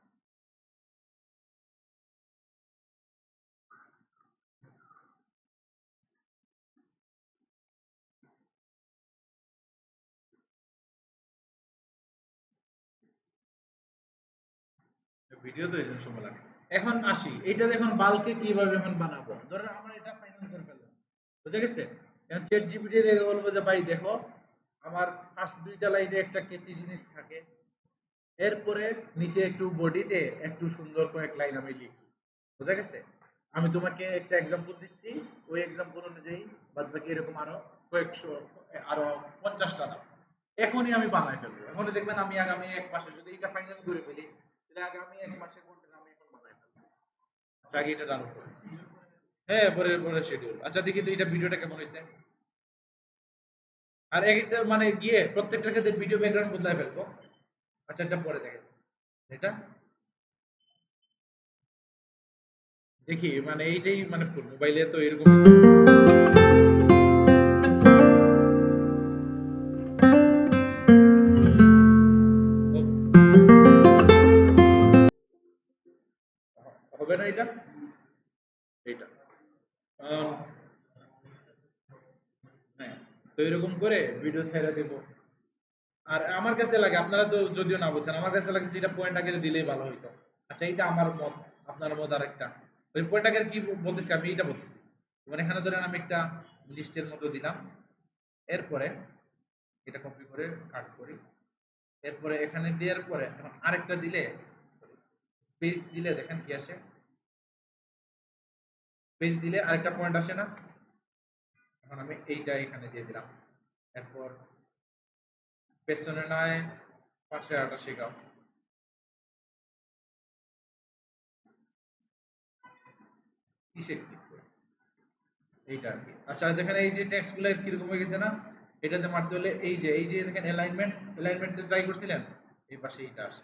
ভিডিও তো এই জন্য সময় লাগে। এখন আসি, এটা দেখুন বাল্কে কিভাবে এখন বানাবো, ধরেন আমরা এটা ফাইনাল করে ফেললাম, বুঝে গেছে? এখন চ্যাট জিপিটি রেখে বলবো যে ভাই দেখো আমার ফার্স্ট দুইটা লাইনে একটা কেচি জিনিস থাকে, এরপরে নিচে একটু বডিতে একটু সুন্দর কয়েক লাইন আমি লিখি, বুঝা গেছে? আমি তোমাকে একটা এক্সাম্পল দিচ্ছি, ওই এক্সাম্পল অনুযায়ী বাদ বাকি এরকম আরো কয়েকশো, আরো 50টা দাও, এখনই আমি বানাই ফেলবো। এখনই দেখবেন আমি আগামী এক মাসে যদি এটা ফাইনাল করে ফেলি, তাহলে আগামী এক মাসের কন্টেন্ট আমি এখন বানাই ফেলবো। আচ্ছা, আগে এটা ডাউনলোড করি। হ্যাঁ, পরে পরে শিডিউল। আচ্ছা দেখি তো এটা ভিডিওটা কেমন হয়েছে। আর একটা মানে গিয়ে প্রত্যেকটার ক্ষেত্রে ভিডিও ব্যাকগ্রাউন্ড বদলায় ফেলবো। আচ্ছা এটা পরে দেখেন, এটা দেখি মানে এইটাই মানে মোবাইলে তো এরকম হবে না এটা, এইটা হ্যাঁ, তো এরকম করে ভিডিও ছেড়ে দেব। আর আমার কাছে লাগে, আপনারা তো যদিও না বলছেন, আমার কাছে লাগে যেটা পয়েন্ট আগে দিলেই ভালো হইতো। আচ্ছা এইটা আমার মত, আপনার মত আরেকটা। ওই পয়েন্ট আগে কি বলতেছি আমি, এইটা বলতেছি মানে এখানে ধরেন আমি একটা লিস্টের মতো দিলাম, এরপরে এটা কপি করে কাট করি, এরপরে এখানে দেওয়ার পরে এখন আরেকটা দিলে, পেজ দিলে দেখেন কি আসে, পেজ দিলে আরেকটা পয়েন্ট আসে না? এখন আমি এইটা এখানে দিয়ে দিলাম, এরপর পেছনে নয় পাশে আটা শেখাও, কিসে ক্লিক করে এইটা আর কি। আচ্ছা দেখেন এই যে টেক্সট গুলো কিরকম হয়ে গেছে না, এটাতে মারতে হলে এই যে দেখেন অ্যালাইনমেন্ট ট্রাই করছিলেন, এই পাশে এইটা আসে।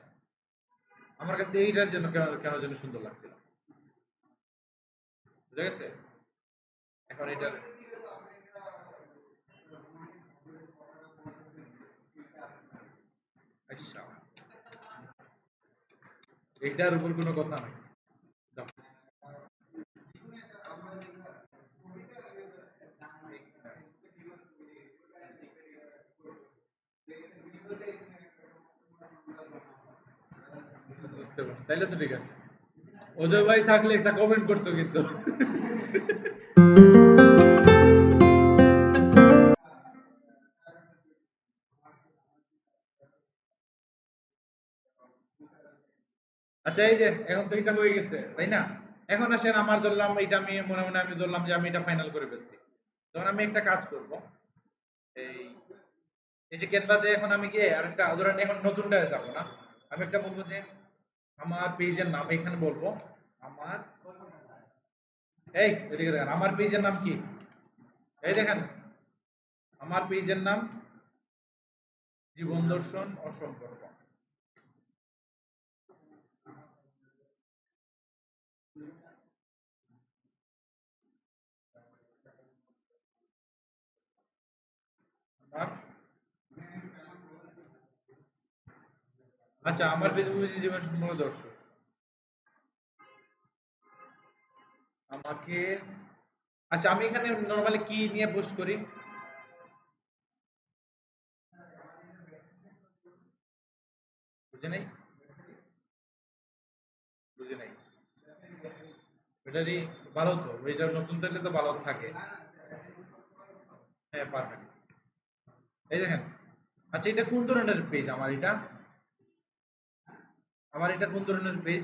আমার কাছে এইটার জন্য কেন কেন যেন সুন্দর লাগছিল, বুঝা গেছে? এখন এটা আচ্ছা, এইটার উপর কোনো কথা নাই। দাও। বুঝতে পারছি, তাইলে তো ঠিক আছে। অজয় ভাই থাকলে একটা কমেন্ট করতো কিন্তু। আচ্ছা এই যে এখন তো এটা হয়ে গেছে তাই না? এখন আসেন আমার ধরলাম এটা আমি মনে মনে আমি ধরলাম যে আমি এটা ফাইনাল করে ফেলছি, তখন আমি একটা কাজ করব, এই এই যে ক্যানভাতে এখন আমি গিয়ে আরেকটা ধরেন এখন নতুনটায় যাবো না, আমি একটা বলবো যে আমার পেজের নাম এখানে বলবো, আমার এই এদিকে দেখেন আমার পেজের নাম কি, এই দেখেন আমার পেজের নাম জীবন দর্শন ও সম্পর্ক। আমার আচ্ছা, আমার ফেসবুক জীবন সম্পর্কে দর্শক আমাকে, আচ্ছা আমি এখানে নরমালি কি নিয়ে পোস্ট করি? বুঝে নাই, বুঝে নাই। এটারই ভালো তো, এটা নতুন থাকলে তো ভালো থাকে। হ্যাঁ, পারফেক্ট। এই দেখেন, আচ্ছা এটা কোন ধরনের পেজ আমার এটা? আমার এটা কোন ধরনের পেজ?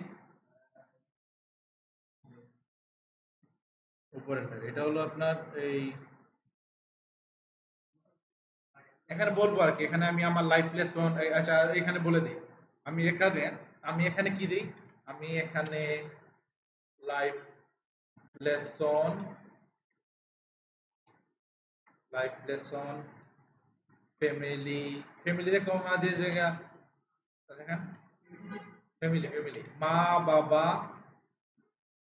উপরের পেজ এটা হলো আপনার এই, এখানে বলবো আর কি, এখানে আমি আমার লাইফ লেসন, আচ্ছা এখানে বলে দিই। আমি এখানে কি দিই? আমি এখানে life lesson, life lesson family, ফ্যামিলিতে কমা দিয়ে জায়গা দেখেন, ফ্যামিলি ফ্যামিলি মা বাবা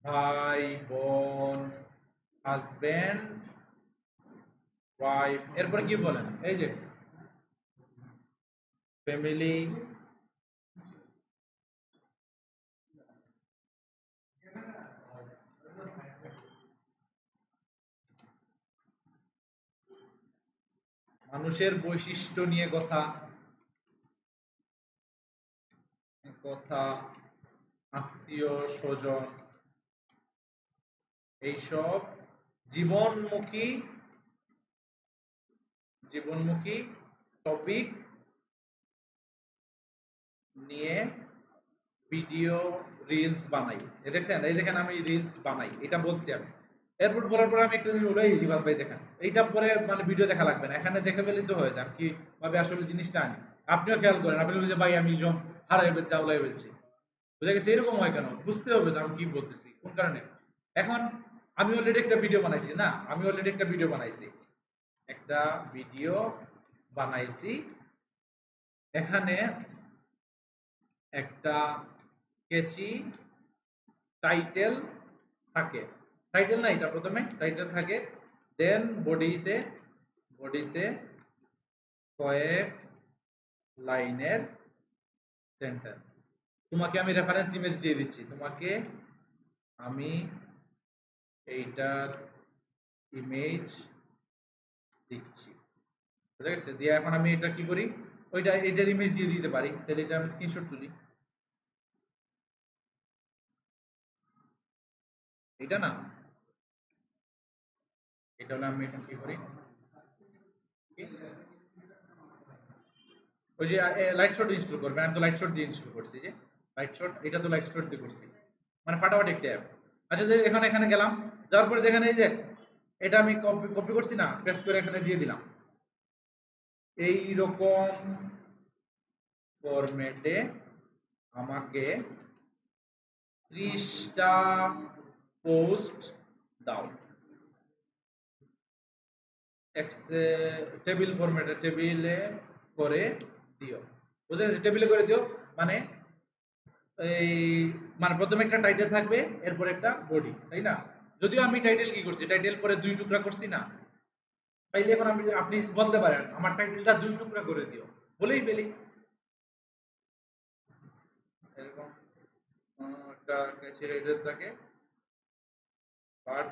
ভাই বোন হাজবেন্ড ওয়াইফ, এরপরে কি বলেন এই যে ফ্যামিলি, মানুষের বৈশিষ্ট্য নিয়ে কথা, কথা আত্মীয় স্বজন, এইসব জীবনমুখী, জীবনমুখী টপিক নিয়ে ভিডিও রিলস বানাই। দেখছেন, এই দেখেন আমি রিলস বানাই, এটা বলছি আমি। এরপর বলার পরে আমি একটা জিনিস বলে দিই ভাই, দেখেন এইটা পরে মানে ভিডিও দেখা লাগবে না, এখানে দেখে ফেলে তো হয়ে যায় কিভাবে আসলে জিনিসটা আনি। আপনিও খেয়াল করেন, আপনি বলছেন ভাই আমি জম হারাই ফেলছি, আউলাই ফেলছি, বুঝে গেছে, এরকম হয় কেন বুঝতে হবে তো আমি কি বলতেছি কোন কারণে। এখন আমি অলরেডি একটা ভিডিও বানাইছি না, আমি অলরেডি একটা ভিডিও বানাইছি, একটা ভিডিও বানাইছি, এখানে একটা কেচি টাইটেল থাকে, টাইটেল না, এটা প্রথমে টাইটেল থাকে, দেন বডিতে, বডিতে কয়েক লাইনের সেন্টেন্স। তোমাকে আমি রেফারেন্স ইমেজ দিয়ে দিচ্ছি, তোমাকে আমি এইটার ইমেজ দিচ্ছি, বুঝা গেছে? দিয়ে এখন আমি এটা কি করি, ওইটা এটার ইমেজ দিয়ে দিতে পারি, তাহলে এটা আমি স্ক্রিনশট তুলি, এটা না, এটা হলো আমি এখন কি করি, ওই যে লাইট শট ইনস্টল করবেন, আমি তো লাইট শট দিয়ে ইনস্টল করছি, যে লাইট শট, এটা তো লাইট শট দিয়ে করছি, মানে ফাটাফাটি একটা অ্যাপ। আচ্ছা যে এখানে এখানে গেলাম, যাওয়ার পরে দেখেন এই যে এটা আমি কপি কপি করছি না, পেস্ট করে এখানে দিয়ে দিলাম, এই রকম ফরম্যাটে আমাকে 30টা পোস্ট দাও, টেবিল ফরম্যাটে, টেবিলে করে দিও, বুঝে গেছে? টেবিলে করে দিও মানে এই, মানে প্রথমে একটা টাইটেল থাকবে, এরপর একটা বডি, তাই না? যদিও আমি টাইটেল কি করছি, টাইটেল পরে 2 টুকরা করছি না, তাইলে এখন আমি, আপনি বলতে পারেন আমার টাইটেলটা 2 টুকরা করে দিও, বলেই ফেলি এরকম। একটা ক্যাচি রাইডার থাকে, বাট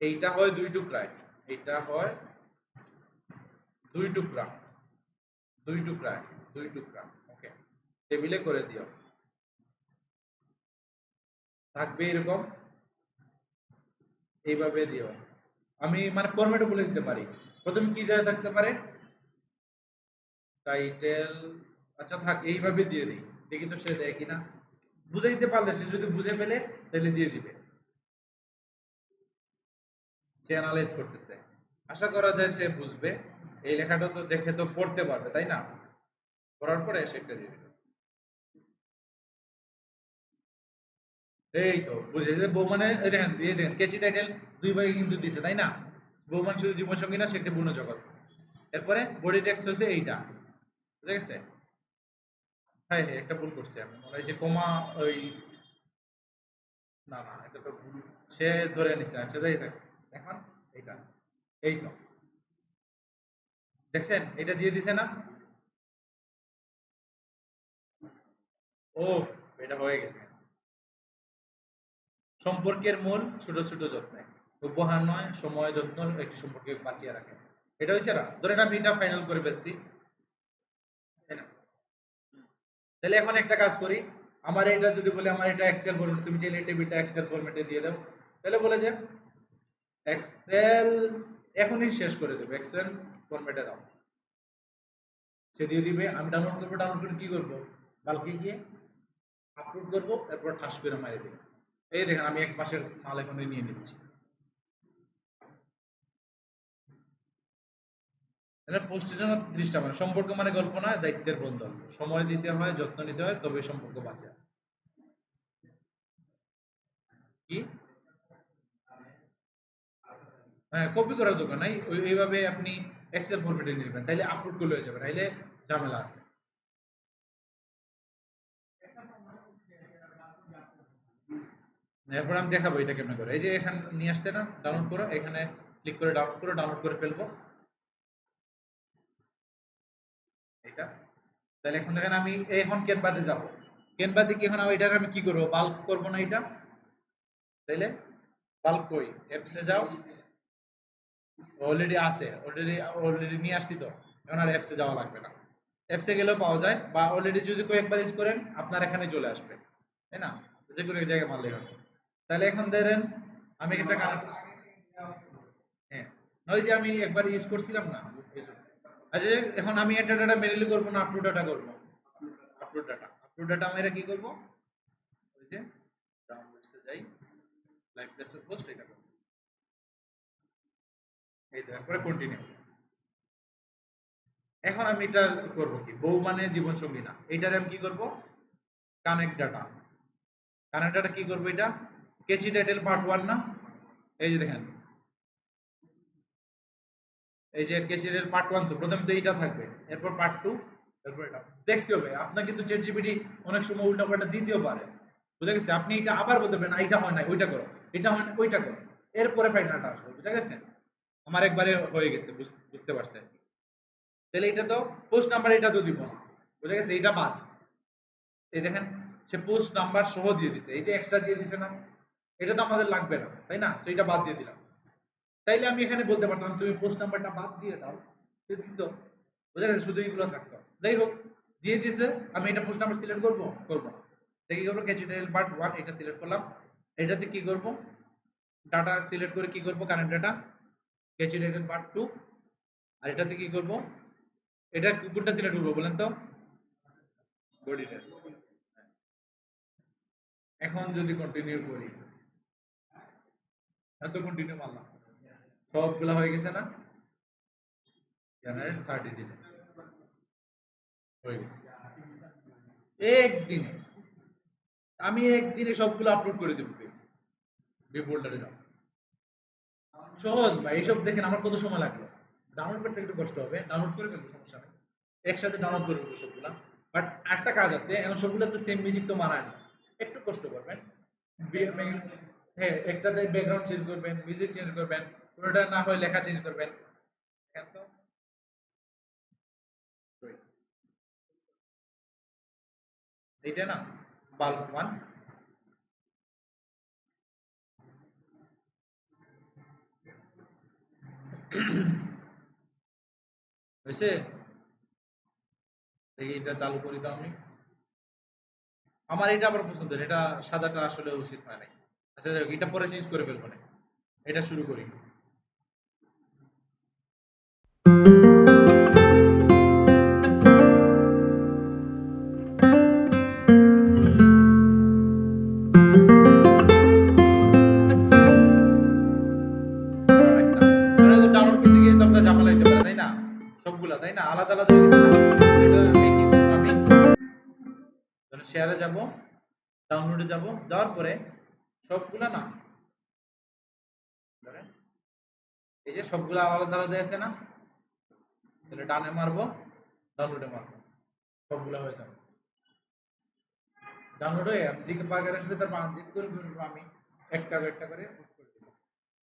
এইটা হয় 2 টুকরায়, এইটা হয় 2 টুকরা, 2 টুকরায়, 2 টুকরা, ওকে, টেবিলে করে দিও, থাকবে এরকম, এইভাবে দিও। আমি মানে ফরম্যাটও বলে দিতে পারি, প্রথমে কি দেওয়া থাকতে পারে, টাইটেল, আচ্ছা থাক এইভাবে দিয়ে দিই, দেখি তো সে দেয় কিনা, বুঝাইতে পারলে, সে যদি বুঝে ফেলে তাহলে দিয়ে দিবে, সে অ্যানালাইজ করতেছে, আশা করা যায় সে বুঝবে, এই লেখাটা তো দেখে তো পড়তে পারবে, তাই না? পড়ার পরে সেটা দিয়ে দিবে, এই তো বুঝে যে বউ মানে, এই দেখেন দিয়ে দেখেন কেচি টাইটেল 2 ভাগে কিন্তু দিছে, তাই না? বউ মানে শুধু জীবন সঙ্গী না, সে একটি পূর্ণ জগৎ। এরপরে বডি টেক্সট হচ্ছে এইটা, বুঝে গেছে? হ্যাঁ হ্যাঁ, একটা ভুল করছি আমি, মনে হয় যে কমা, ওই না না, এটা তো ভুল, সে ধরে নিছে, আচ্ছা যাই থাক, এখন এইটা, এই তো দেখছেন এটা দিয়ে দিছে না, ও, এটা হয়ে গেছে। সম্পর্কের মূল ছোট ছোট যত্নে, উপহার নয়, সময় যত্ন একটি সম্পর্কে বাঁচিয়ে রাখে। এটা হচ্ছে না, ধরেন আমি এটা ফাইনাল করে ফেলছি, তাই না? তাহলে এখন একটা কাজ করি, আমার এটা যদি বলে আমার এটা এক্সেল ফরম্যাট, তুমি চাইলে টেবিলটা এক্সেল ফরম্যাটে দিয়ে দাও, তাহলে বলে যে এক্সেল এখনই শেষ করে দেবে, এক্সেল ফরম্যাটে দাও, সে দিয়ে দিবে। আমি ডাউনলোড করবো, ডাউনলোড করে কি করবো, কালকে গিয়ে আপলোড করবো, তারপর ঠাস করে মারি দেবো। এই দেখেন আমি 1 মাসের মাল এখনই নিয়ে নিচ্ছি। পোস্টের জন্য 30টা, মানে সম্পর্ক মানে গল্প নয়, দায়িত্বের বন্ধন, সময় দিতে হয়, যত্ন নিতে হয়, তবে সম্পর্ক বাঁচে। কি? হ্যাঁ, কপি করার দরকার নাই, এইভাবে আপনি এক্সেল ফরম্যাটে নেবেন, তাইলে আপলোড করলে হয়ে যাবে, নাইলে ঝামেলা আছে। এরপর আমি দেখাবো এটা কেমন করে। এই যে এখানে নিয়ে আসছে না, ডাউনলোড করো, এখানে ক্লিক করে ডাউনলোড করো, ডাউনলোড করে ফেলবো এটা। তাহলে এখন দেখেন আমি এখন ক্যানভাতে যাব, ক্যানভাতে কি এখন এটার আমি কি করবো, বাল্ক করবো না এটা, তাইলে বাল্ক কই, অ্যাপসে যাও, অলরেডি আছে, অলরেডি অলরেডি নিয়ে আসছি তো, এখন আর অ্যাপসে যাওয়া লাগবে না। অ্যাপসে গেলেও পাওয়া যায়, বা অলরেডি যদি কয়েকবার ইউজ করেন আপনার এখানে চলে আসবে, তাই না? যে কোনো এক জায়গায় মারলেই হবে। তাহলে এখন ধরেন আমি একটা কানেক্ট, হ্যাঁ, ওই যে আমি একবার ইউজ করছিলাম না, আচ্ছা এখন আমি এটা ডাটা ম্যানুয়ালি করবো না আপলোড ডাটা করবো, আপলোড ডাটা, আপলোড ডাটা আমরা কি করবো, ওই যে ডাউনলোডসে যাই, লাইভ টেস্ট পোস্ট এটা করবো, এই তো, তারপরে কন্টিনিউ। এখন আমি এটা করব কি, বউ মানে জীবন সঙ্গী না, এইটারে আমি কি করব, কানেক্ট ডাটা, কানেক্ট ডাটা কি করব, এটা কেচি টাইটেল পার্ট 1 না, এই যে দেখেন, এই যে কেচি টাইটেল পার্ট 1, তো প্রথমে তো এইটা থাকবে, এরপর পার্ট 2, এরপর এটা দেখতে হবে। আপনার কিন্তু চ্যাট জিপিটি অনেক সময় উল্টাপাল্টা দিতেও পারে, বুঝা গেছে? আপনি এটা আবার বলতে পারেন এইটা হয় না ওইটা করো, এটা হয় না ওইটা করো, এরপরে ফাইনালটা আসবে, বুঝা গেছে? আমার একবারে হয়ে গেছে, বুঝতে পারছেন? তাহলে এটা তো পোস্ট নাম্বার, এটা তো দিব না, বুঝা গেছে? এটা বাদ। এই দেখেন সে পোস্ট নাম্বার সহ দিয়ে দিছে, এইটা এক্সট্রা দিয়ে দিছে না, এটা তো আমাদের লাগবে না, তাই না? তো এটা বাদ দিয়ে দিলাম। তাইলে আমি এখানে বলতে পারতাম তুমি পোস্ট নাম্বারটা বাদ দিয়ে দাও, সে দিত, বুঝা গেছে? শুধু এইগুলো থাকতো। যাই হোক, দিয়ে দিয়েছে, আমি এটা পোস্ট নাম্বার সিলেক্ট করবো, করবো না। দেখি করবো, ক্যাচিটাল পার্ট 1 এটা সিলেক্ট করলাম, এটাতে কি করব, ডাটা সিলেক্ট করে কি করব, কারেন্ট ডাটা, ক্যাচিটাল পার্ট 2, আর এটাতে কি করব, এটা কোনটা সিলেক্ট করবো বলেন তো, বডিটা। এখন যদি কন্টিনিউ করি, এত কন্টিনিউ মারলাম, সবগুলা হয়ে গেছে না, জেনারেট 30 ডিজিট হয়ে গেছে একদিনে। আমি একদিনে সবগুলো আপলোড করে দেবো পেজ, বি ফোল্ডারে যাও, সহজ ভাই। এইসব দেখেন আমার কত সময় লাগলো, ডাউনলোড করতে একটু কষ্ট হবে, ডাউনলোড করে ফেলবো, সমস্যা নেই, একসাথে ডাউনলোড করে ফেলবো সবগুলা। বাট একটা কাজ আছে, এখন সবগুলো তো সেম মিউজিক তো মানায় না, একটু কষ্ট করবেন। হ্যাঁ, একটাতে ব্যাকগ্রাউন্ড চেঞ্জ করবেন, মিউজিক চেঞ্জ করবেন, কোনোটা না হয় লেখা চেঞ্জ করবেন, এখন তো এইটা না, বাল্ক 1, হয়েছে? দেখি এটা চালু করি তো আমি, আমার এটা আবার পছন্দের, এটা সাদাটা আসলে উচিত হয় নাই। আচ্ছা যাই হোক, এটা পরে চেঞ্জ করে ফেলবো না, এটা শুরু করি। ডাউনলোড করতে গিয়ে তো আপনার ঝামেলা হইতে পারে, তাই না? সবগুলা, তাই না, আলাদা আলাদা হয়ে গেছে না? এটা কি করবো আমি, শেয়ারে যাব, ডাউনলোডে যাব, যাওয়ার পরে সবগুলা না, ধরেন এই যে সবগুলা আলাদা আলাদা আছে না, তাহলে ডানে মারবো, ডাউনলোডে মারবো, সবগুলা হয়ে যাবে। ডাউনলোড হয়ে আমি দিকে বাগের সাথে তার বাংলাদেশ করে ফেলবো, আমি একটা একটা করে পোস্ট করে দেবো।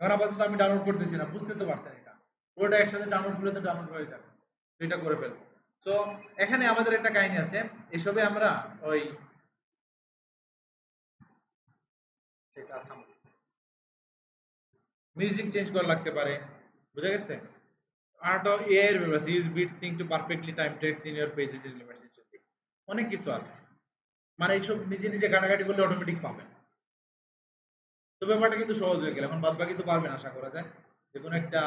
এখন আপাতত আমি ডাউনলোড করতেছি না, বুঝতে তো পারছেন, এটা পুরোটা একসাথে ডাউনলোড করলে তো ডাউনলোড হয়ে যাবে, তো এটা করে ফেলবো। তো এখানে আমাদের একটা কাহিনী আছে, এসবে আমরা ওই এটা থামো। মিউজিক চেঞ্জ করা লাগতে পারে, বুঝা গেছে? আর্ট অফ এআই এর ব্যবস্থা, use beat sync to perfectly time text in your pages elements, অনেক কিছু আছে। মানে এইসব নিজে নিজে ঘাটাঘাটি করলে অটোমেটিক পাবেন। তো ব্যাপারটা কিন্তু সহজ হয়ে গেল। এখন বাদ বাকি তো পারবেন আশা করা যায়। যে কোনো একটা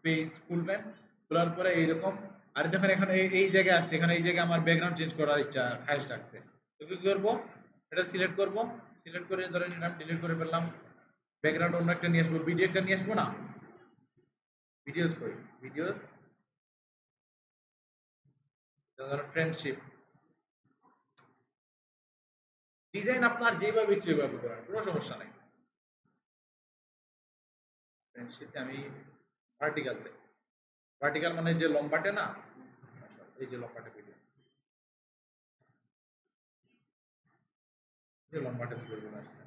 পেজ খুলবেন, খোলার পরে এইরকম, আর দেখেন এখানে এই জায়গায় আসছে, এখানে এই জায়গায় আমার ব্যাকগ্রাউন্ড চেঞ্জ করার ইচ্ছা খায়েশ রাখছে। তো কি করবো, এটা সিলেক্ট করবো, সিলেক্ট করে ধরেন এটা ডিলিট করে ফেললাম, ব্যাকগ্রাউন্ড অন্য একটা নিয়ে আসবো, ভিডিও একটা নিয়ে আসবো না, ভিডিওস কই, ভিডিওস, ধরো ফ্রেন্ডশিপ, ডিজাইন আপনার যেভাবে ইচ্ছে ওইভাবে করেন, কোনো সমস্যা নাই। ফ্রেন্ডশিপে আমি ভার্টিক্যাল চাই, ভার্টিক্যাল মানে যে লম্বাটে না, এই যে লম্বাটে ভিডিও, যে লম্বাটে ভিডিও আসছে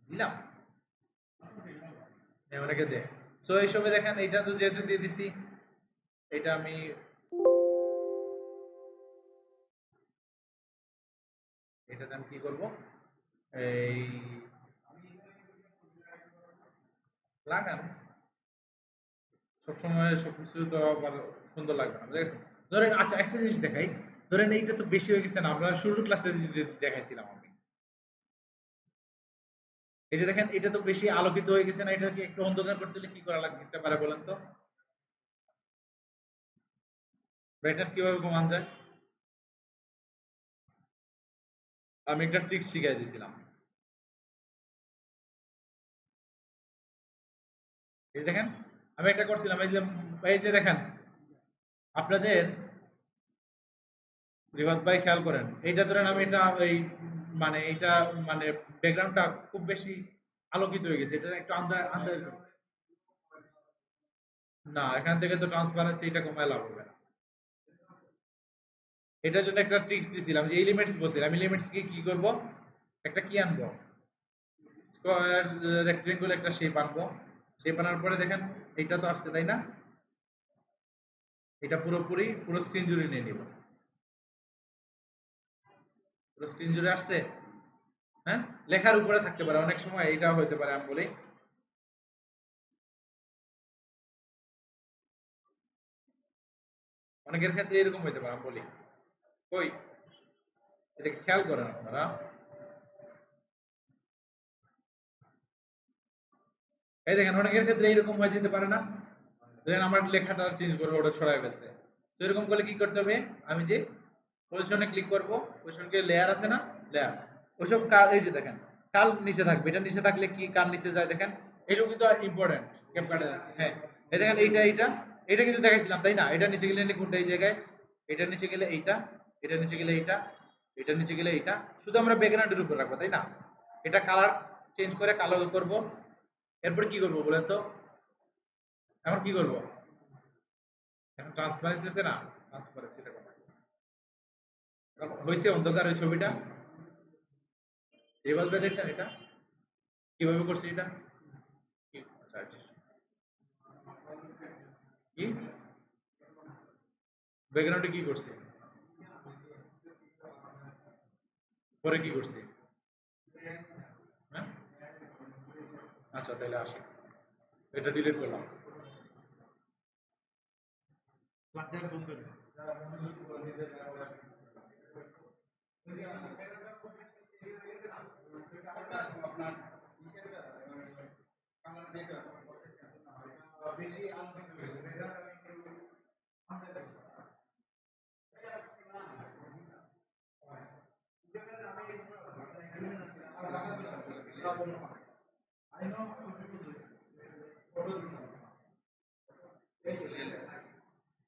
দিলাম, অনেকে দেয়। সো এইসবে দেখেন এইটা তো যেহেতু দিয়ে দিছি, এটা আমি এটাতে আমি কি করবো, এই লাগান, সবসময় সবকিছু তো আবার সুন্দর লাগবে না, বুঝে গেছেন? ধরেন আচ্ছা একটা জিনিস দেখাই, ধরেন এইটা তো বেশি হয়ে গেছে না, আমরা শুরুর ক্লাসে দেখাইছিলাম আমি, এই যে দেখেন এটা তো বেশি আলোকিত হয়ে গেছে না, এটাকে একটু অন্ধকার করতে হলে কি করা লাগতে পারে বলেন তো? ব্রাইটনেস কিভাবে কমান যায়? আমি একটা ট্রিক্স শিখাই দিয়েছিলাম, এই দেখেন আমি একটা করছিলাম, এই যে দেখেন আপনাদের রিভাত ভাই খেয়াল করেন, এইটা ধরেন আমি এটা এই মানে এটা মানে ব্যাকগ্রাউন্ডটা খুব বেশি আলোকিত হয়ে গেছে, এটা একটু আন্দাজ আন্দাজ না, এখান থেকে তো ট্রান্সপারেন্সি এটা কমায় লাভ হবে না। এটার জন্য একটা ট্রিক্স দিয়েছিলাম, যে এলিমেন্টস বলছিলাম, আমি এলিমেন্টস কি করব, একটা কি আনবো, স্কয়ার রেক্টেঙ্গল একটা শেপ আনবো, শেপ আনার পরে দেখেন এটা তো আসছে তাই না, এটা পুরোপুরি পুরো স্ক্রিন জুড়ে নিয়ে নিব, পুরো স্ক্রিন জুড়ে আসছে। হ্যাঁ, লেখার উপরে থাকতে পারে, অনেক সময় এটাও হতে পারে, আমি বলি অনেকের ক্ষেত্রে এরকম হইতে পারে, আমি বলি কই, এটা খেয়াল করেন আপনারা, এই দেখেন অনেকের ক্ষেত্রে এরকম হয়ে যেতে পারে না, ধরেন আমার লেখাটা চেঞ্জ করবো, ওটা ছড়ায় ফেলছে, তো এরকম করলে কি করতে হবে, আমি যে পজিশনে ক্লিক করব, পজিশনকে লেয়ার আছে না, লেয়ার, ওইসব কার, এই যে দেখেন কাল নিচে থাকবে, এটা নিচে থাকলে কি কার নিচে যায় দেখেন, এইসব কিন্তু ইম্পর্টেন্ট ক্যাপকাটে আছে। হ্যাঁ, এই দেখেন এইটা এটা কিন্তু দেখাইছিলাম তাই না, এটা নিচে গেলে কোনটা, এই জায়গায় এটা নিচে গেলে এইটা, এটা নিচে গেলে এইটা, এটা নিচে গেলে এইটা, শুধু আমরা ব্যাকগ্রাউন্ডের উপর রাখবো তাই না, এটা কালার চেঞ্জ করে কালো করব, এরপর কি করব বলেন তো, এখন কি করব, এখন ট্রান্সপারেন্সি আছে না, ট্রান্সপারেন্সিটা কমাই, হয়েছে অন্ধকার ওই ছবিটা, এইভাবে দেখছেন এটা কিভাবে করছি এটা, কি আচ্ছা, আচ্ছা। কি ব্যাকগ্রাউন্ডে কি করছি, পরে কি করছি, হ্যাঁ আচ্ছা তাহলে আসি, এটা ডিলিট করলাম।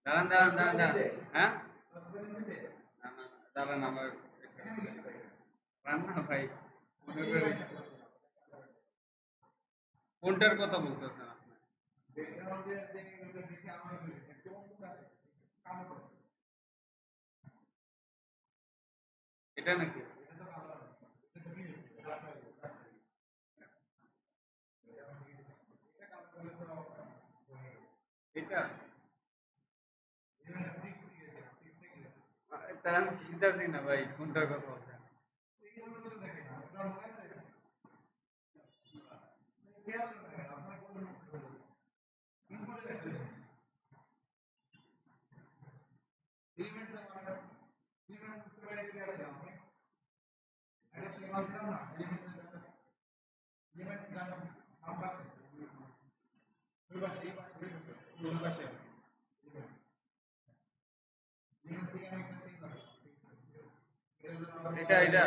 দাঁড়ান দাঁড়ান দাঁড়ান দাঁড়ান, হ্যাঁ না না দাঁড়ান আমার রান্না ভাই, মনে করি কোনটার কথা বলতেছেন আপনি? এটা নাকি, এটা তার আমি চিন্তা করি না ভাই কোনটার কথা বলছেন। এটা এটা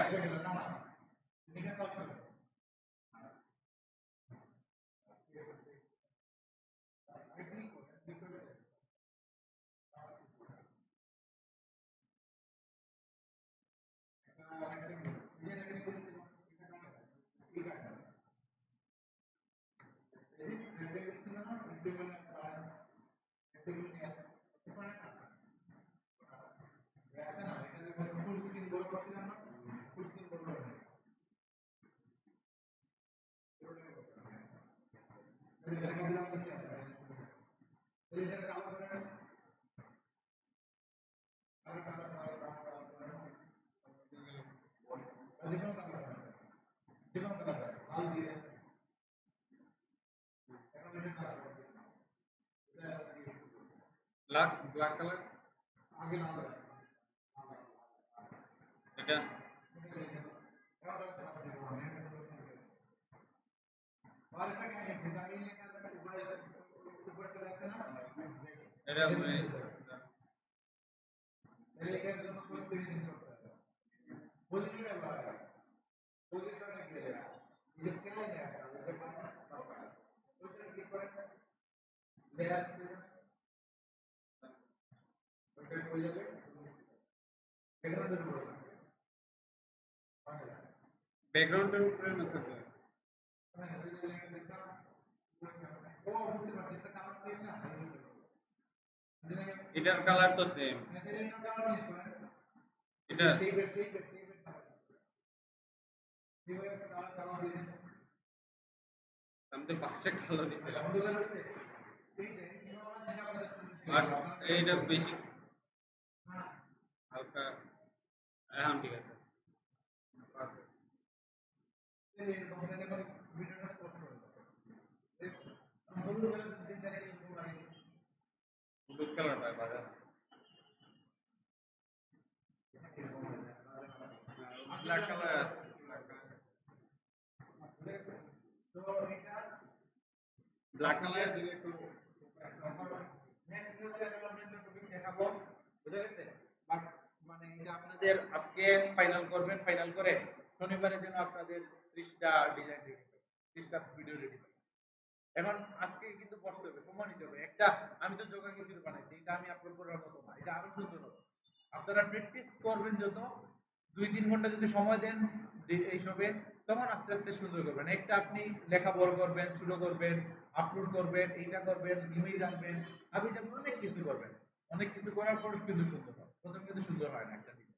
ব্ল্যাক ব্ল্যাক কালার এটা এটা ব্যাকগ্রাউন্ডের উপরে না থাকে এটার কালার তো সেম এটা আমি তো পাঁচটা কালার দিছিলাম আর এইটা বেশি হালকা হ্যাঁ ঠিক আছে হলুদ কালারটা বাজার ব্ল্যাক কালার ব্ল্যাক কালার দিলে একটু মানে এটা আপনাদের আজকে ফাইনাল করবেন, ফাইনাল করে শনিবারে যেন আপনাদের 30টা ডিজাইন রেডি হয়, 30টা ভিডিও রেডি হয়। এখন আজকে কিন্তু বসতে হবে, সময় নিতে হবে। একটা আমি তো যোগা কিছু বানাইছি, এটা আমি আপলোড করার মতো না, এটা আরো সুন্দর হবে। আপনারা প্র্যাকটিস করবেন যত, 2-3 ঘন্টা যদি সময় দেন এইসবে, তখন আস্তে আস্তে সুন্দর করবেন। একটা আপনি লেখা বড় করবেন, ছোট করবেন, আপলোড করবেন, এইটা করবেন, ইমেজ আনবেন, আপনি যেমন অনেক কিছু করবেন। অনেক কিছু করার পর কিন্তু সুন্দর হয়, প্রথম কিন্তু সুন্দর হয় না একটা দিন।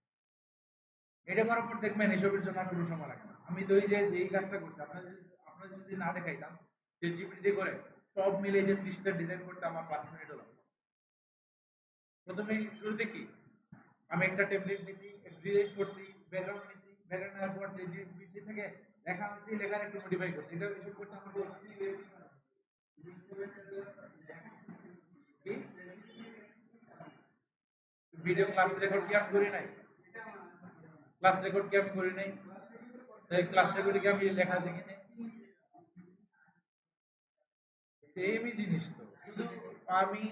এটা করার পর দেখবেন এসবের জন্য আর কোনো সময় লাগে না। আমি তো এই যে এই কাজটা করছি, আপনারা যদি না দেখাইতাম যে জিপিটি করে সব মিলে যে 30টা ডিজাইন করতে আমার 5 মিনিট হলো। প্রথমে শুরুতে কি আমি একটা টেমপ্লেট দিছি, ডিজাইন করছি, ব্যাকগ্রাউন্ড নিছি, ব্যাকগ্রাউন্ড নেওয়ার পর যে জিপিটি থেকে লেখা আনছি, লেখার একটু মডিফাই করছি। এটা এসব করতে আমার ভিডিও ক্লাস রেকর্ড কি আমি করি নাই? ক্লাস রেকর্ড কি আমি করি নাই? ক্লাস রেকর্ডে কি আমি লেখা দেখি নাই? সেমই জিনিস তো, শুধু আমি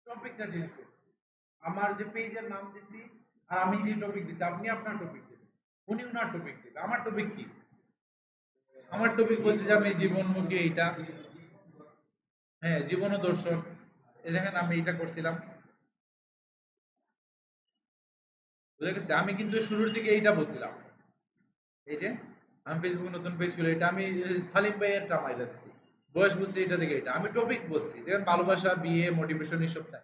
টপিকটা চেঞ্জ করছি। আমার যে পেজের নাম দিচ্ছি আর আমি যে টপিক দিচ্ছি, আপনি আপনার টপিক দেবেন, উনি উনার টপিক দেবে। আমার টপিক কি? আমার টপিক বলছে যে আমি জীবনমুখী এইটা, হ্যাঁ জীবন ও দর্শন। এই দেখেন আমি এটা করছিলাম, বুঝে গেছে? আমি কিন্তু শুরুর দিকে এইটা বলছিলাম, এই যে আমি ফেসবুক নতুন পেজ খুলে এটা আমি সালিম ভাইয়ের টামাইলা দিচ্ছি, বয়স বলছি এটা থেকে এটা আমি টপিক বলছি, দেখেন ভালোবাসা, বিয়ে, মোটিভেশন এসব চাই,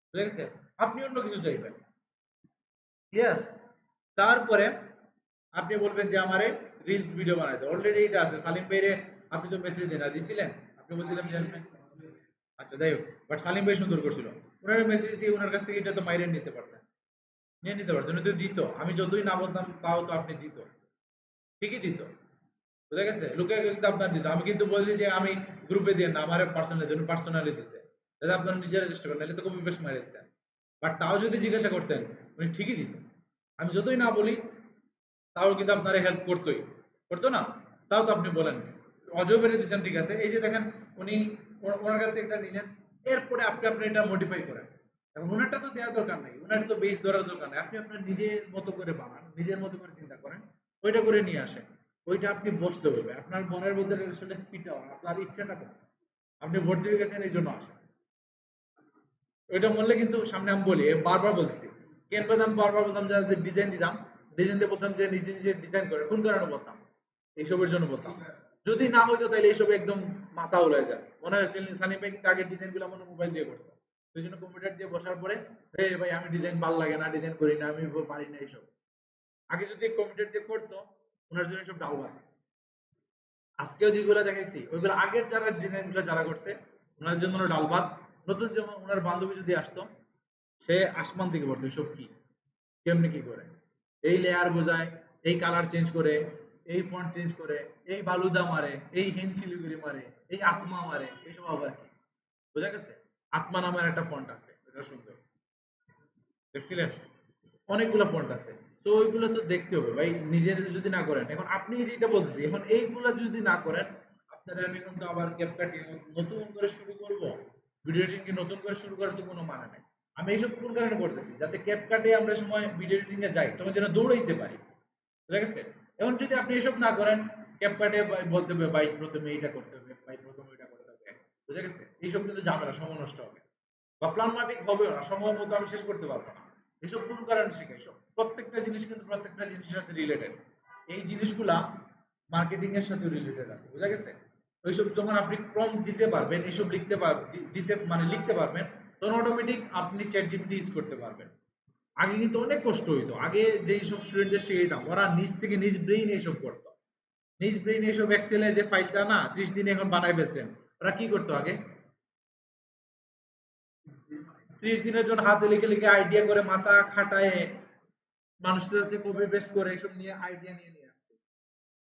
বুঝে গেছে? আপনি অন্য কিছু চাইবেন, ক্লিয়ার? তারপরে আপনি বলবেন যে আমারে রিলস ভিডিও বানাইতে, অলরেডি এটা আছে সালিম ভাইরে। আপনি তো মেসেজ দেনা দিছিলেন, আপনি বলছিলেন যে আচ্ছা যাই হোক, বাট সালিম ভাই সুন্দর করছিল, ওনার মেসেজ দিয়ে ওনার কাছ থেকে এটা তো মাইরে নিতে পারতেন, নিয়ে নিতে পারতেন, উনি তো দিত, আমি যতই না বলতাম তাও তো আপনি দিত। ঠিকই দিত, বুঝা গেছে? লোকে কিন্তু আপনার দিত, আমি কিন্তু বলি যে আমি গ্রুপে দিয়ে না, আমার পার্সোনালি দিছে, যাতে আপনারা নিজেরা চেষ্টা করেন, নাহলে তো কপি পেস্ট মারে দিতেন। বাট তাও যদি জিজ্ঞাসা করতেন উনি ঠিকই দিত, আমি যতই না বলি তাও কিন্তু আপনারা হেল্প করতো না? তাও তো আপনি বলেন অজয় বেড়ে দিচ্ছেন, ঠিক আছে, এই যে দেখেন উনি ওনার কাছে এটা নিলেন, এরপরে আপনি এটা মডিফাই করেন। এখন ওনারটা তো দেওয়ার দরকার নাই, ওনার তো বেস ধরার দরকার নাই, আপনি আপনার নিজের মতো করে বানান, নিজের মতো করে চিন্তা করেন, ওইটা করে নিয়ে আসেন, ওইটা আপনি বসতে হবে। আপনার মনের মধ্যে আসলে স্পিডটা, আপনার ইচ্ছাটা কম, আপনি ভর্তি হয়ে গেছেন এই জন্য আসেন। ওইটা বললে কিন্তু সামনে আমি বলি, বারবার বলতেছি, কেন বলতাম, বারবার বলতাম যে ডিজাইন দিতাম, ডিজাইন দিয়ে বলতাম যে নিজে নিজে ডিজাইন করে, কোন কারণে বলতাম? এইসবের জন্য বলতাম। যদি না হইতো তাহলে এইসব একদম মাথা উড়ে যায়। মনে হয় সানি ভাই কিন্তু আগের ডিজাইন গুলো মনে মোবাইল দিয়ে করতো, সেই জন্য কম্পিউটার দিয়ে বসার পরে ভাই আমি ডিজাইন ভালো লাগে না, ডিজাইন করি না, আমি পারি না এইসব। আগে যদি কম্পিউটার দিয়ে করতো ওনার জন্য সব ডাউন আছে। আজকেও যেগুলো দেখাইছি ওইগুলো আগের যারা ডিজাইন গুলো যারা করছে ওনার জন্য ডাল ভাত। নতুন যেমন ওনার বান্ধবী যদি আসতো, সে আসমান থেকে পড়তো এসব কি, কেমনে কি করে, এই লেয়ার বোঝায়, এই কালার চেঞ্জ করে, এই ফন্ট চেঞ্জ করে, এই বালুদা মারে, এই হিন শিলিগুড়ি মারে, এই আত্মা মারে, এইসব আবার কি? বোঝা গেছে? আত্মা নামের একটা ফন্ট আছে, এটা সুন্দর, দেখছিলেন? অনেকগুলো ফন্ট আছে। তো ওইগুলো তো দেখতে হবে ভাই, নিজের যদি না করেন। এখন আপনি যেটা বলতেছি, এখন এইগুলো যদি না করেন, আপনারা আমি এখন তো আবার ক্যাপকাট নতুন করে শুরু করব, ভিডিও এডিটিং কি নতুন করে শুরু করার তো কোনো মানে নাই। আমি এইসব কোন কারণে করতেছি, যাতে ক্যাপকাটে আমরা সময় ভিডিও এডিটিং এ যাই তখন যেন দৌড়াইতে পারি, বুঝা গেছে? এখন যদি আপনি এসব না করেন, ক্যাপকাটে বলতে হবে ভাই প্রথমে এইটা করতে হবে, ভাই প্রথমে ওইটা করতে হবে, বুঝা গেছে? এইসব কিন্তু ঝামেলা, সময় নষ্ট হবে বা প্ল্যান মাফিক হবেও না, সময় মতো আমি শেষ করতে পারবো না। এসব কোন কারণে শেখাই? সব প্রত্যেকটা জিনিস কিন্তু প্রত্যেকটা জিনিসের সাথে রিলেটেড। এই জিনিসগুলা মার্কেটিং এর সাথে রিলেটেড আছে, বুঝা গেছে? ওইসব যখন আপনি প্রম্পট দিতে পারবেন, এইসব দিতে মানে লিখতে পারবেন, তখন অটোমেটিক আপনি চ্যাট জিপিটি ইউজ করতে পারবেন। আগে কিন্তু অনেক কষ্ট হইতো, আগে যেই সব স্টুডেন্টদের শিখাইতাম ওরা নিজ থেকে নিজ ব্রেইন এইসব করতো, নিজ ব্রেইন এইসব এক্সেলে যে ফাইলটা না 30 দিনে এখন বানাই ফেলছেন, ওরা কি করতো আগে? 30 দিনের জন্য হাতে লিখে লিখে আইডিয়া করে মাথা খাটায় মানুষদের হাতে কপি পেস্ট করে এসব নিয়ে আইডিয়া নিয়ে আসছে।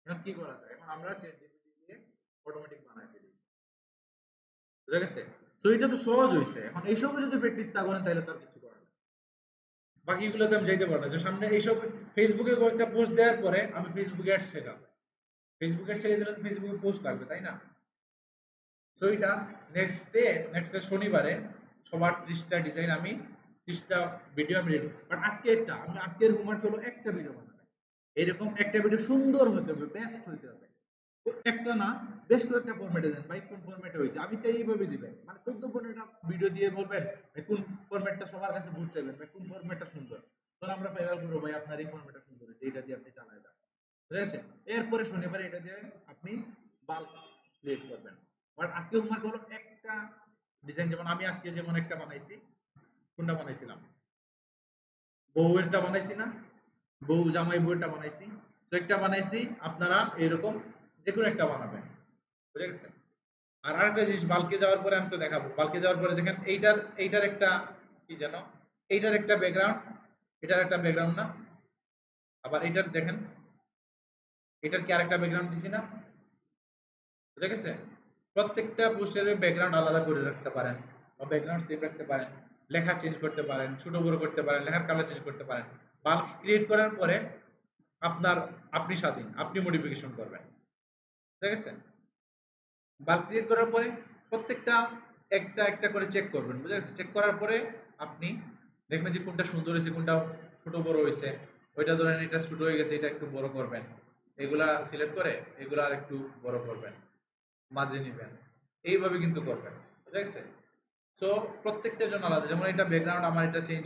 এখন কি করা যায়? এখন আমরা চ্যাট জিপিটি দিয়ে অটোমেটিক বানাই ফেলি, বুঝা গেছে? তো এটা তো সহজ হয়েছে। এখন এইসব যদি প্র্যাকটিস না করেন তাহলে তো আর কিছু করার নেই। বাকিগুলোতে আমি যাইতে পারবো না, যে সামনে এইসব ফেসবুকে কয়েকটা পোস্ট দেওয়ার পরে আমি ফেসবুকে অ্যাড শেখাবো, ফেসবুকে ছেড়ে দিলে ফেসবুকে পোস্ট লাগবে, তাই না? তো এটা নেক্সট ডে শনিবারে সবার 30টা ডিজাইন আমি 30টা ভিডিও আমি রেডি। বাট আজকের হোমওয়ার্ক হলো একটা ভিডিও বানাবে, এরকম একটা ভিডিও সুন্দর হতে হবে, বেস্ট হতে হবে। একটা না, বেশ কয়েকটা ফরম্যাটে দেন ভাই, কোন ফরম্যাটে হয়েছে আমি চাই এইভাবে দিবেন, মানে 14-15টা ভিডিও দিয়ে বলবেন ভাই কোন ফরম্যাটটা সবার কাছে ভোট চাইবেন, ভাই কোন ফরম্যাটটা সুন্দর, তখন আমরা ফাইনাল করবো ভাই আপনার এই ফরম্যাটটা সুন্দর হয়েছে, এইটা দিয়ে আপনি চালায় যান, ঠিক আছে? এরপরে শনিবারে এটা দিয়ে আপনি বাল্ক ক্রিয়েট করবেন। বাট আজকে হোমওয়ার্ক হলো একটা ডিজাইন, যেমন আমি আজকে যেমন একটা বানাইছি, কোনটা বানাইছিলাম, বউয়েরটা বানাইছি না, বউ জামাই বউয়েরটা বানাইছি, তো একটা বানাইছি, আপনারা এরকম যে কোনো একটা বানাবেন, বুঝে গেছে? আর আরেকটা জিনিস, বাল্কে যাওয়ার পরে আমি তো দেখাবো, বাল্কে যাওয়ার পরে দেখেন এইটার একটা কি যেন, এইটার একটা ব্যাকগ্রাউন্ড, এটার একটা ব্যাকগ্রাউন্ড না, আবার এইটার দেখেন এটার কি আরেকটা ব্যাকগ্রাউন্ড দিছি না, বুঝে গেছে? প্রত্যেকটা পোস্টারের ব্যাকগ্রাউন্ড আলাদা করে রাখতে পারেন বা ব্যাকগ্রাউন্ড সেভ রাখতে পারেন, লেখা চেঞ্জ করতে পারেন, ছোট বড় করতে পারেন, লেখার কালার চেঞ্জ করতে পারেন। বাল্ক ক্রিয়েট করার পরে আপনি স্বাধীন, আপনি মডিফিকেশন করবেন, ঠিক আছে? বাল্ক ক্রিয়েট করার পরে প্রত্যেকটা একটা একটা করে চেক করবেন, বুঝা গেছে? চেক করার পরে আপনি দেখবেন যে কোনটা সুন্দর হয়েছে, কোনটা ছোট বড় হয়েছে, ওইটা ধরেন এটা ছোট হয়ে গেছে, এটা একটু বড় করবেন, এগুলা সিলেক্ট করে এগুলা আর একটু বড় করবেন, মাঝে নিবেন, এইভাবে কিন্তু করবেন, বুঝা গেছে? তো প্রত্যেকটার জন্য আলাদা, যেমন এটা ব্যাকগ্রাউন্ড আমার এটা চেঞ্জ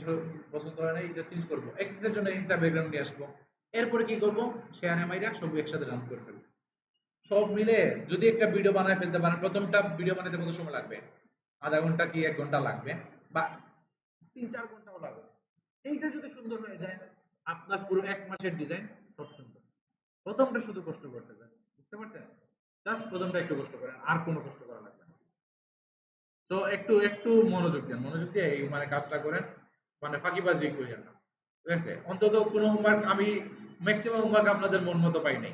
পছন্দ হয় না, এটা চেঞ্জ করবো, একটার জন্য একটা ব্যাকগ্রাউন্ড নিয়ে আসবো, এরপরে কি করবো, শেয়ার এমআইরা সব একসাথে রান করে ফেলবো। সব মিলে যদি একটা ভিডিও বানায় ফেলতে পারেন, প্রথমটা ভিডিও বানাতে কত সময় লাগবে? আধা ঘন্টা কি 1 ঘন্টা লাগবে, বা 3-4 ঘন্টাও লাগবে। এইটা যদি সুন্দর হয়ে যায়, আপনার পুরো 1 মাসের ডিজাইন সব সুন্দর। প্রথমটা শুধু কষ্ট করতে হবে, বুঝতে পারছেন? জাস্ট প্রথমটা একটু কষ্ট করেন, আর কোনো কষ্ট করা লাগবে না। তো একটু একটু মনোযোগ দেন, মনোযোগ দিয়ে এই মানে কাজটা করেন, মানে ফাঁকিবাজি করিয়েন না, ঠিক আছে? অন্তত কোনো হোমওয়ার্ক আমি ম্যাক্সিমাম হোমওয়ার্ক আপনাদের মন মতো পাই নাই।